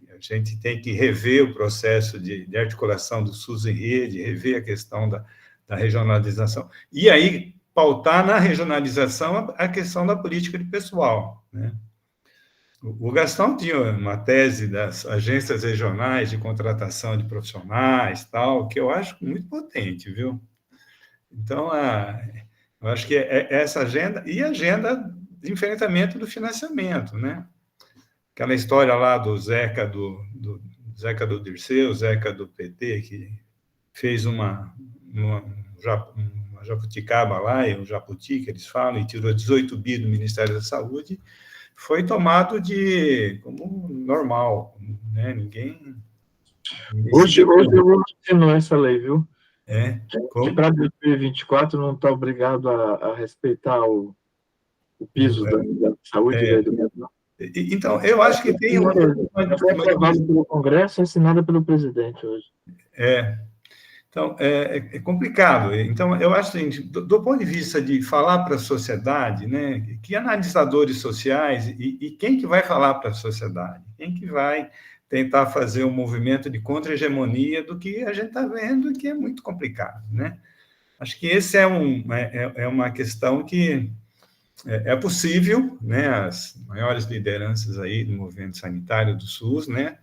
a gente tem que rever o processo de articulação do SUS em rede, rever a questão da regionalização, e aí pautar na regionalização a questão da política de pessoal, né? O Gastão tinha uma tese das agências regionais de contratação de profissionais, tal, que eu acho muito potente, viu? Então, eu acho que essa agenda, e a agenda de enfrentamento do financiamento, né? Aquela história lá do Zeca do Dirceu, Zeca do PT, que fez uma jabuticaba lá, e um jabuti, que eles falam, e tirou 18 bi do Ministério da Saúde, foi tomado como normal, né? Ninguém Hoje eu assinou essa lei, viu? Para 2024 não está obrigado a respeitar o piso da saúde e da educação. Então, eu acho que tem foi aprovada pelo Congresso e assinada pelo presidente hoje. Então, é complicado. Então, eu acho que, do ponto de vista de falar para a sociedade, né, que analisadores sociais e quem que vai falar para a sociedade? Quem que vai tentar fazer um movimento de contra-hegemonia do que a gente está vendo, que é muito complicado, né? Acho que esse é uma questão que é possível, né, as maiores lideranças aí do movimento sanitário do SUS, né,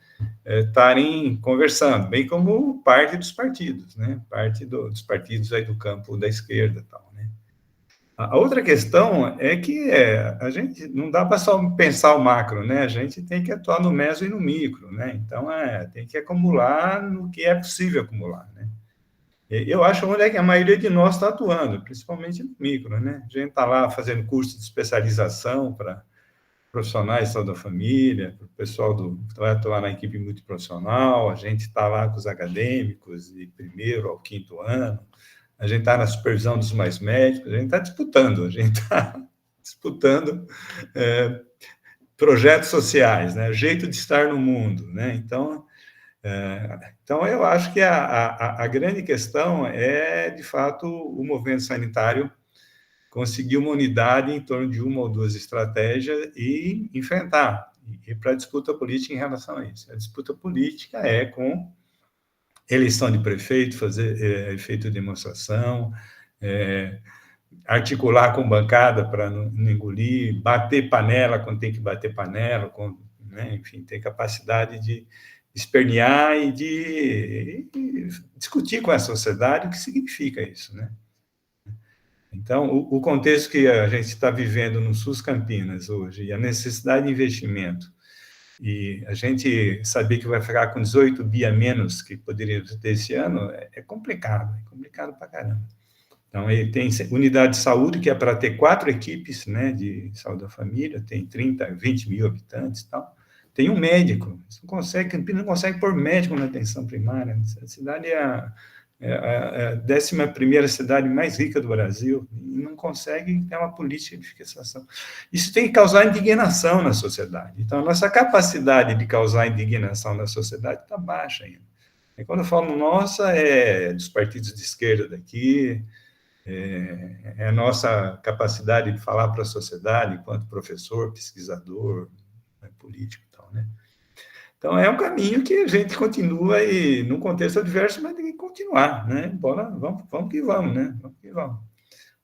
estarem conversando, bem como parte dos partidos, né, parte dos partidos aí do campo da esquerda, tal, né. A outra questão é que a gente não dá para só pensar o macro, né, a gente tem que atuar no meso e no micro, né, então tem que acumular no que é possível acumular, né. Eu acho onde é que a maioria de nós está atuando, principalmente no micro, né? A gente está lá fazendo curso de especialização para profissionais de saúde da família, para o pessoal que vai atuar na equipe multiprofissional, a gente está lá com os acadêmicos de 1º ao 5º ano, a gente está na supervisão dos mais médicos, a gente está disputando projetos sociais, né? Jeito de estar no mundo, né? Então, eu acho que a grande questão é, de fato, o movimento sanitário conseguir uma unidade em torno de uma ou duas estratégias e enfrentar, e para a disputa política em relação a isso. A disputa política é com eleição de prefeito, fazer efeito de demonstração, articular com bancada para não engolir, bater panela quando tem que bater panela, né, enfim, ter capacidade de espernear e de discutir com a sociedade o que significa isso, né? Então, o contexto que a gente está vivendo no SUS Campinas hoje, e a necessidade de investimento, e a gente saber que vai ficar com 18 bi a menos que poderia ter esse ano, é complicado pra caramba. Então, ele tem unidade de saúde, que é para ter 4 equipes, né, de saúde da família, tem 20 mil habitantes e tal. Tem um médico, Campinas não consegue pôr médico na atenção primária. A cidade é a 11ª cidade mais rica do Brasil, e não consegue ter uma política de fixação. Isso tem que causar indignação na sociedade. Então, a nossa capacidade de causar indignação na sociedade está baixa ainda. E quando eu falo nossa, dos partidos de esquerda daqui, é a nossa capacidade de falar para a sociedade, enquanto professor, pesquisador, político e tal, né? Então, é um caminho que a gente continua aí, num contexto adverso, mas tem que continuar, né? Bora, vamos que vamos, né? Vamos que vamos.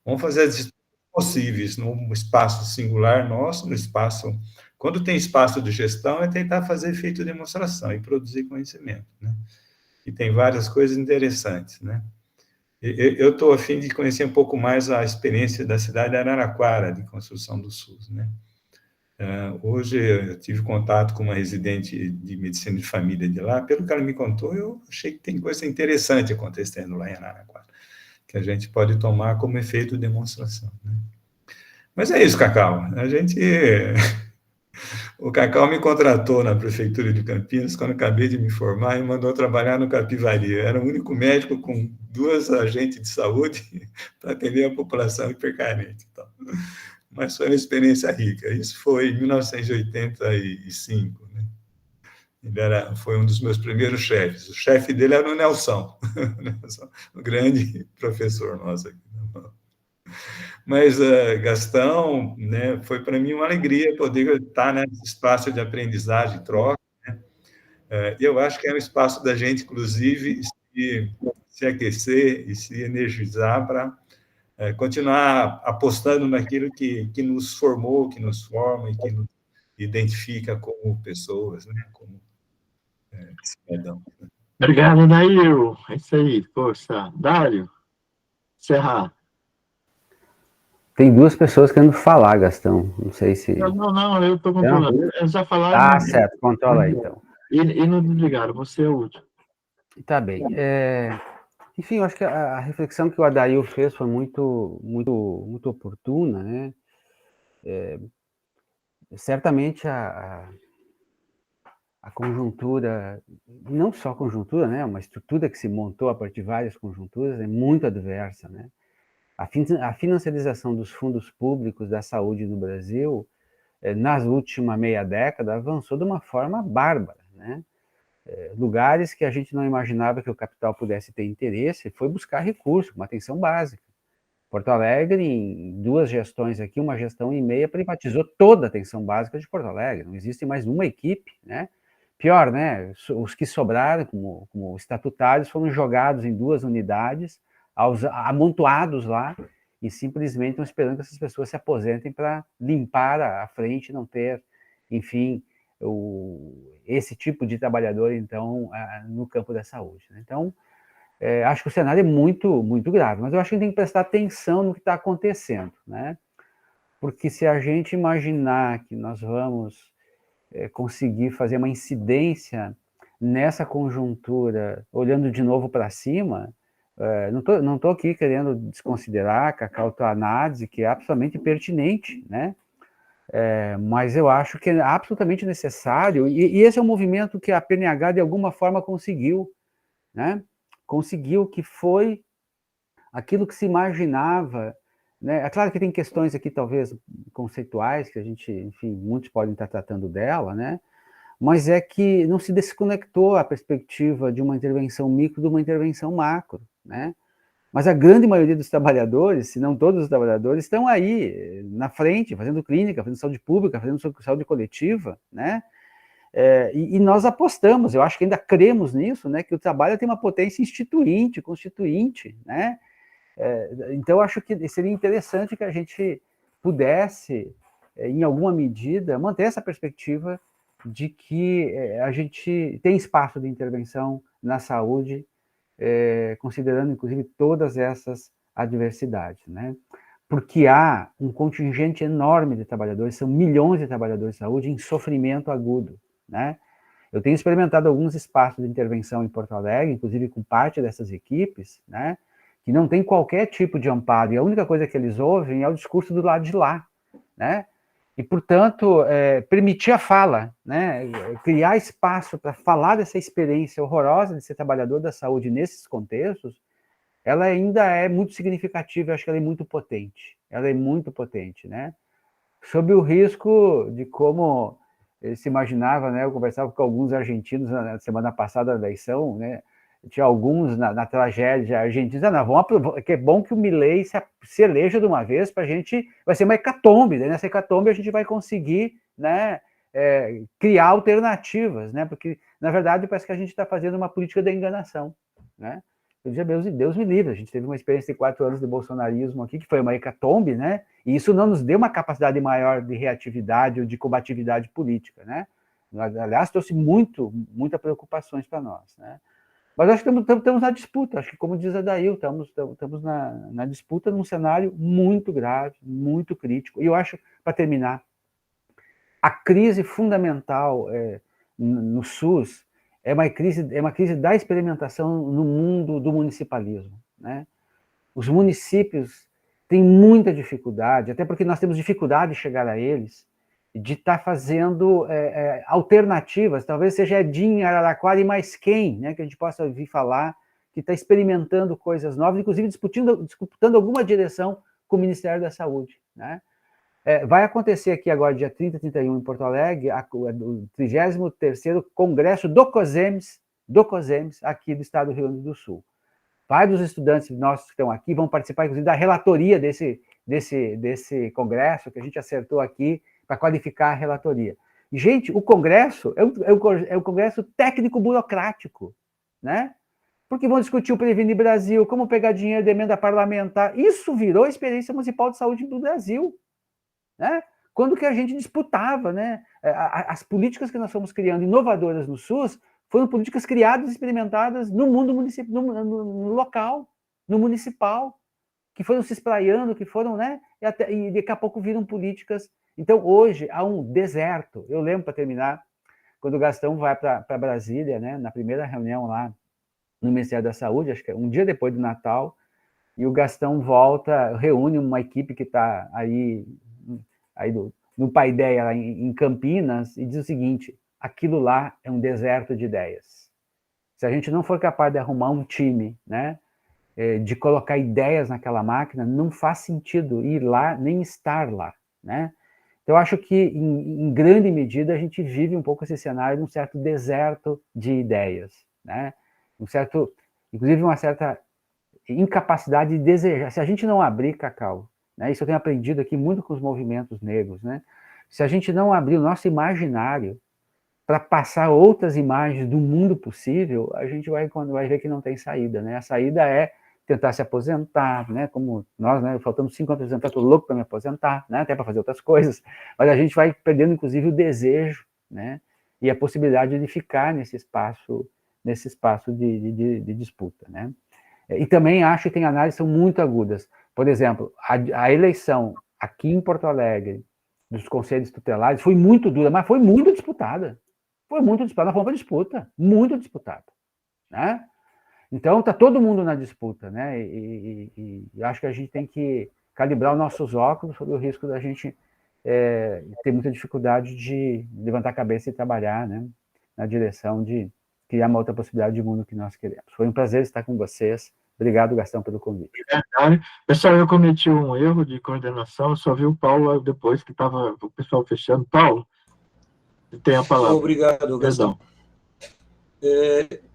Vamos fazer as disputas possíveis no espaço singular nosso, no espaço... Quando tem espaço de gestão, é tentar fazer efeito de demonstração e produzir conhecimento, né? E tem várias coisas interessantes, né? Eu estou a fim de conhecer um pouco mais a experiência da cidade de Araraquara, de construção do SUS, né? Hoje eu tive contato com uma residente de medicina de família de lá, pelo que ela me contou, eu achei que tem coisa interessante acontecendo lá em Araraquara, que a gente pode tomar como efeito de demonstração, né? Mas é isso, Cacau, o Cacau me contratou na prefeitura de Campinas, quando acabei de me formar, e mandou trabalhar no Capivari. Eu era o único médico com 2 agentes de saúde para atender a população hipercarente. Então. Mas foi uma experiência rica. Isso foi em 1985. Né? Ele foi um dos meus primeiros chefes. O chefe dele era o Nelson, o grande professor nosso aqui. Mas, Gastão, né, foi para mim uma alegria poder estar nesse espaço de aprendizagem, troca, né? E eu acho que é um espaço da gente, inclusive, se aquecer e se energizar para continuar apostando naquilo que nos formou, que nos forma e que nos identifica como pessoas, né? Como cidadãos. Obrigado, Dail. É isso aí, força. Dário, encerrar. Tem duas pessoas querendo falar, Gastão. Não sei se... Não, eu estou controlando. Eles já falaram. Ah, certo, controla aí, então. E não desligaram, você é o último. Tá bem. Enfim, eu acho que a reflexão que o Adail fez foi muito oportuna, né? Certamente a conjuntura, não só a conjuntura, né? Uma estrutura que se montou a partir de várias conjunturas é muito adversa, né? A financiarização dos fundos públicos da saúde no Brasil, nas últimas meia década, avançou de uma forma bárbara, né? Lugares que a gente não imaginava que o capital pudesse ter interesse, foi buscar recursos, uma atenção básica. Porto Alegre, em 2 gestões aqui, 1 gestão e meia, privatizou toda a atenção básica de Porto Alegre. Não existe mais uma equipe, né? Pior, né? Os que sobraram, como estatutários, foram jogados em 2 unidades, amontoados lá, e simplesmente estão esperando que essas pessoas se aposentem para limpar a frente e não ter, enfim, esse tipo de trabalhador, então, no campo da saúde, né? Então, acho que o cenário é muito grave, mas eu acho que a gente tem que prestar atenção no que está acontecendo, né? Porque se a gente imaginar que nós vamos conseguir fazer uma incidência nessa conjuntura, olhando de novo para cima, não estou aqui querendo desconsiderar a tua análise, que é absolutamente pertinente, né? Mas eu acho que é absolutamente necessário, e esse é um movimento que a PNH, de alguma forma, conseguiu, né? Conseguiu, que foi aquilo que se imaginava, né? É claro que tem questões aqui, talvez, conceituais, que a gente, enfim, muitos podem estar tratando dela, né? Mas é que não se desconectou a perspectiva de uma intervenção micro de uma intervenção macro, né? Mas a grande maioria dos trabalhadores, se não todos os trabalhadores, estão aí, na frente, fazendo clínica, fazendo saúde pública, fazendo saúde coletiva, né? E nós apostamos, eu acho que ainda cremos nisso, né? Que o trabalho tem uma potência instituinte, constituinte, né? Então, eu acho que seria interessante que a gente pudesse, em alguma medida, manter essa perspectiva de que a gente tem espaço de intervenção na saúde, considerando, inclusive, todas essas adversidades, né? Porque há um contingente enorme de trabalhadores, são milhões de trabalhadores de saúde em sofrimento agudo, né? Eu tenho experimentado alguns espaços de intervenção em Porto Alegre, inclusive com parte dessas equipes, né? Que não tem qualquer tipo de amparo, e a única coisa que eles ouvem é o discurso do lado de lá, né? E, portanto, permitir a fala, né? Criar espaço para falar dessa experiência horrorosa de ser trabalhador da saúde nesses contextos, ela ainda é muito significativa, eu acho que ela é muito potente. Ela é muito potente, né? Sob o risco de como se imaginava, né? Eu conversava com alguns argentinos na semana passada da eleição, né? Tinha alguns na tragédia argentina, que é bom que o Milei se eleja de uma vez, para a gente, vai ser uma hecatombe, né? Nessa hecatombe a gente vai conseguir, né, criar alternativas, né? Porque, na verdade, parece que a gente está fazendo uma política da enganação, né? Eu dizia, Deus me livre, a gente teve uma experiência de 4 anos de bolsonarismo aqui, que foi uma hecatombe, né? E isso não nos deu uma capacidade maior de reatividade ou de combatividade política, né? Aliás, trouxe muitas preocupações para nós, né? Mas acho que estamos na disputa, acho que, como diz a Dail, estamos na disputa num cenário muito grave, muito crítico. E eu acho, para terminar, a crise fundamental no SUS é uma crise da experimentação no mundo do municipalismo, né? Os municípios têm muita dificuldade, até porque nós temos dificuldade de chegar a eles, de estar fazendo alternativas, talvez seja Edinho, Araraquara e mais quem, né, que a gente possa ouvir falar, que está experimentando coisas novas, inclusive disputando alguma direção com o Ministério da Saúde, né? Vai acontecer aqui agora, dia 30 e 31, em Porto Alegre, o 33º Congresso do COSEMES, aqui do estado do Rio Grande do Sul. Vários estudantes nossos que estão aqui vão participar, inclusive, da relatoria desse congresso, que a gente acertou aqui, para qualificar a relatoria. E, gente, o Congresso é um Congresso técnico-burocrático, né? porque vão discutir o Previne Brasil, como pegar dinheiro de emenda parlamentar. Isso virou a experiência municipal de saúde do Brasil, né? Quando que a gente disputava, né? As políticas que nós fomos criando, inovadoras no SUS, foram políticas criadas e experimentadas no mundo municipal, no local, no municipal, que foram se espraiando, que foram, né? E daqui a pouco viram políticas. Então, hoje, há um deserto. Eu lembro, para terminar, quando o Gastão vai para Brasília, né? Na primeira reunião lá no Ministério da Saúde, acho que é um dia depois do Natal, e o Gastão volta, reúne uma equipe que está aí no Paideia, lá em Campinas, e diz o seguinte: aquilo lá é um deserto de ideias. Se a gente não for capaz de arrumar um time, né, de colocar ideias naquela máquina, não faz sentido ir lá, nem estar lá, né? Então, eu acho que, em grande medida, a gente vive um pouco esse cenário de um certo deserto de ideias, né? Inclusive, uma certa incapacidade de desejar. Se a gente não abrir, Cacau, né, isso eu tenho aprendido aqui muito com os movimentos negros, né? Se a gente não abrir o nosso imaginário para passar outras imagens do mundo possível, a gente vai ver que não tem saída, né? A saída é tentar se aposentar, né? Como nós, né? Faltando 5 anos para aposentar, estou louco para me aposentar, né? Até para fazer outras coisas, mas a gente vai perdendo, inclusive, o desejo, né? E a possibilidade de ficar nesse espaço de disputa, né? E também acho que tem análises que são muito agudas. Por exemplo, a eleição aqui em Porto Alegre dos conselhos tutelares foi muito dura, mas foi muito disputada. Foi muito disputada, foi uma disputa, muito disputada, né? Então, está todo mundo na disputa, né? E acho que a gente tem que calibrar os nossos óculos sobre o risco da gente ter muita dificuldade de levantar a cabeça e trabalhar, né, na direção de criar uma outra possibilidade de mundo que nós queremos. Foi um prazer estar com vocês. Obrigado, Gastão, pelo convite. Pessoal, eu cometi um erro de coordenação, só vi o Paulo depois que estava o pessoal fechando. Paulo, tem a palavra. Obrigado, Gastão.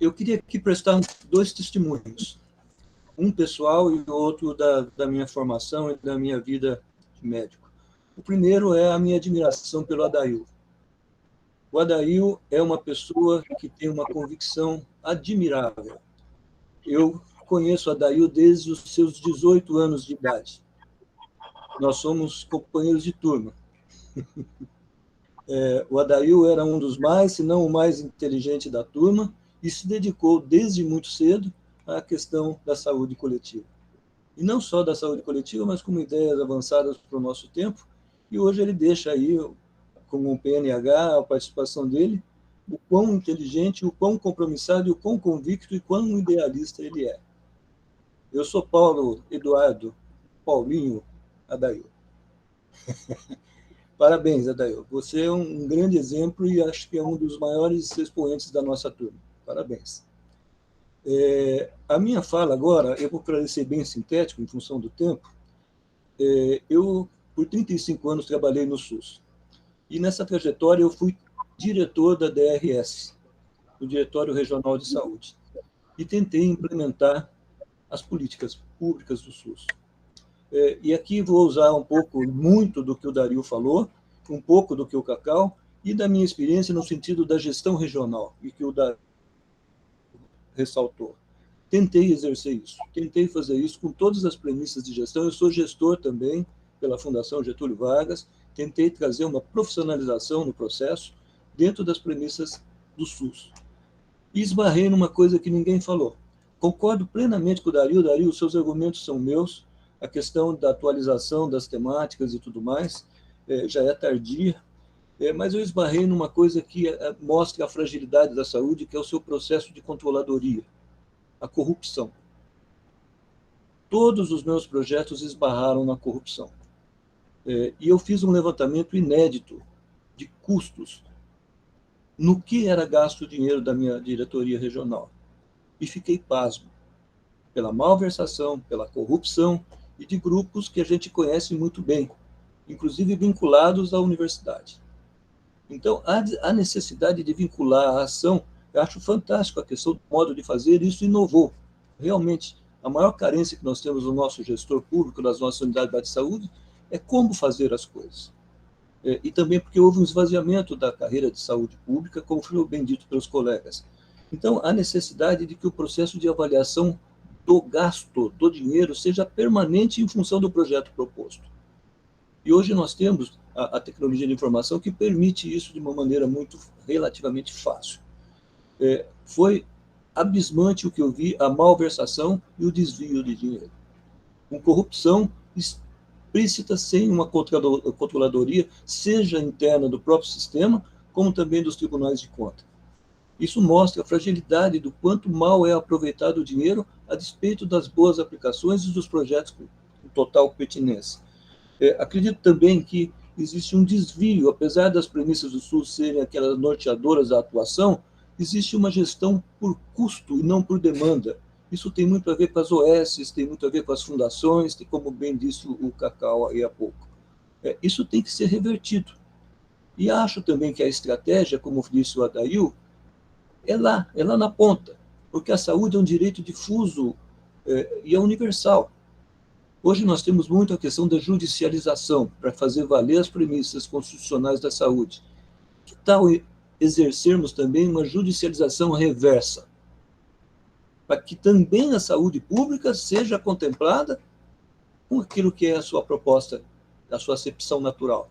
Eu queria aqui prestar 2 testemunhos, um pessoal e outro da minha formação e da minha vida de médico. O primeiro é a minha admiração pelo Adail. O Adail é uma pessoa que tem uma convicção admirável. Eu conheço o Adail desde os seus 18 anos de idade. Nós somos companheiros de turma. O Adail era um dos mais, se não o mais inteligente da turma, e se dedicou desde muito cedo à questão da saúde coletiva. E não só da saúde coletiva, mas como ideias avançadas para o nosso tempo, e hoje ele deixa aí, com o PNH, a participação dele, o quão inteligente, o quão compromissado, o quão convicto e quão idealista ele é. Eu sou Paulo Eduardo Paulinho Adail. Parabéns, Adail. Você é um grande exemplo e acho que é um dos maiores expoentes da nossa turma. Parabéns. A minha fala agora, eu vou ser bem sintético em função do tempo. Eu, por 35 anos, trabalhei no SUS. E nessa trajetória eu fui diretor da DRS, do Diretório Regional de Saúde, e tentei implementar as políticas públicas do SUS. E aqui vou usar muito do que o Dario falou, um pouco do que o Cacau, e da minha experiência no sentido da gestão regional, e que o Dario ressaltou. Tentei exercer isso, tentei fazer isso com todas as premissas de gestão. Eu sou gestor também pela Fundação Getúlio Vargas, tentei trazer uma profissionalização no processo dentro das premissas do SUS. E esbarrei numa coisa que ninguém falou. Concordo plenamente com o Dario. Dario, os seus argumentos são meus. A questão da atualização das temáticas e tudo mais já é tardia, mas eu esbarrei numa coisa que mostra a fragilidade da saúde, que é o seu processo de controladoria, a corrupção. Todos os meus projetos esbarraram na corrupção. E eu fiz um levantamento inédito de custos no que era gasto o dinheiro da minha diretoria regional. E fiquei pasmo pela malversação, pela corrupção e de grupos que a gente conhece muito bem, inclusive vinculados à universidade. Então, a necessidade de vincular a ação, eu acho fantástico a questão do modo de fazer, isso inovou. Realmente, a maior carência que nós temos no nosso gestor público, das nossas unidades de saúde, é como fazer as coisas. E também porque houve um esvaziamento da carreira de saúde pública, como foi bem dito pelos colegas. Então, há necessidade de que o processo de avaliação do gasto do dinheiro seja permanente em função do projeto proposto. E hoje nós temos a tecnologia de informação que permite isso de uma maneira relativamente fácil. Foi abismante o que eu vi, a malversação e o desvio de dinheiro. Com corrupção explícita, sem uma controladoria, seja interna do próprio sistema, como também dos tribunais de contas. Isso mostra a fragilidade do quanto mal é aproveitado o dinheiro a despeito das boas aplicações e dos projetos com total pertinência. Acredito também que existe um desvio, apesar das premissas do SUS serem aquelas norteadoras da atuação, existe uma gestão por custo e não por demanda. Isso tem muito a ver com as OS, tem muito a ver com as fundações, como bem disse o Cacau aí há pouco. Isso tem que ser revertido. E acho também que a estratégia, como disse o Adail, é lá na ponta, porque a saúde é um direito difuso e é universal. Hoje nós temos muito a questão da judicialização para fazer valer as premissas constitucionais da saúde. Que tal exercermos também uma judicialização reversa, para que também a saúde pública seja contemplada com aquilo que é a sua proposta, a sua acepção natural?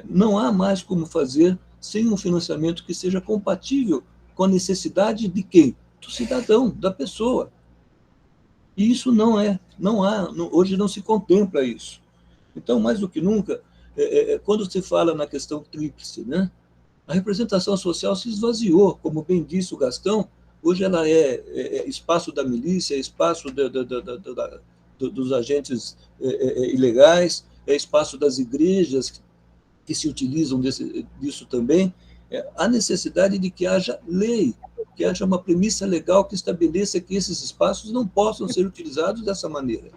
Não há mais como fazer sem um financiamento que seja compatível com a necessidade de quem? Do cidadão, da pessoa. E isso não há, hoje não se contempla isso. Então, mais do que nunca, quando se fala na questão tríplice, né, a representação social se esvaziou, como bem disse o Gastão, hoje ela é espaço da milícia, é espaço dos agentes ilegais, é espaço das igrejas que se utilizam disso também. Há necessidade de que haja lei, que haja uma premissa legal que estabeleça que esses espaços não possam ser utilizados dessa maneira.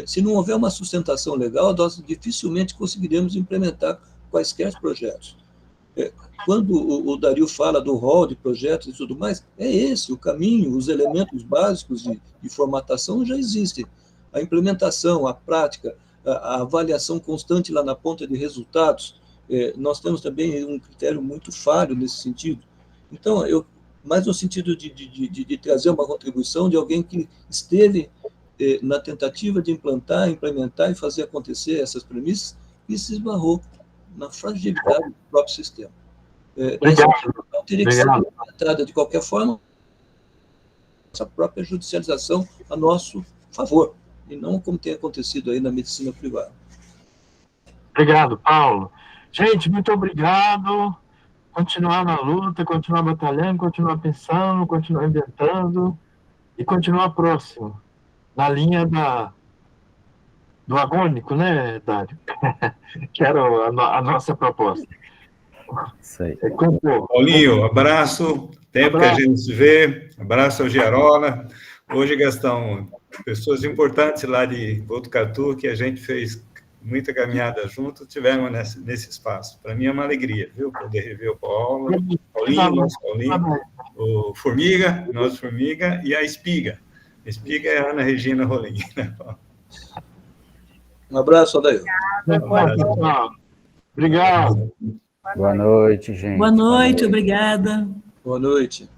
Se não houver uma sustentação legal, nós dificilmente conseguiremos implementar quaisquer projetos. Quando o Dario fala do rol de projetos e tudo mais, é esse o caminho, os elementos básicos de formatação já existem. A implementação, a prática, a avaliação constante lá na ponta de resultados, nós temos também um critério muito falho nesse sentido. Então, mais no sentido de trazer uma contribuição de alguém que esteve na tentativa de implementar e fazer acontecer essas premissas e se esbarrou na fragilidade do próprio sistema. Essa teria que ser tratada de qualquer forma, essa própria judicialização a nosso favor, e não como tem acontecido aí na medicina privada. Obrigado, Paulo. Gente, muito obrigado. Continuar na luta, continuar batalhando, continuar pensando, continuar inventando e continuar próximo, na linha do agônico, né, Dário? Que era a nossa proposta. Isso aí. Paulinho, abraço. Tempo que a gente se vê. Abraço ao Giarola. Hoje, Gastão, pessoas importantes lá de Botucatu, que a gente fez muita caminhada junto, tivemos nesse espaço. Para mim é uma alegria, viu? Poder rever o Paulinho, nosso Paulinho, o Formiga, nosso Formiga, e a Espiga. A Espiga é a Ana Regina Rolim. Um abraço, Adair. Obrigado. Boa noite, gente. Boa noite, obrigada. Boa noite.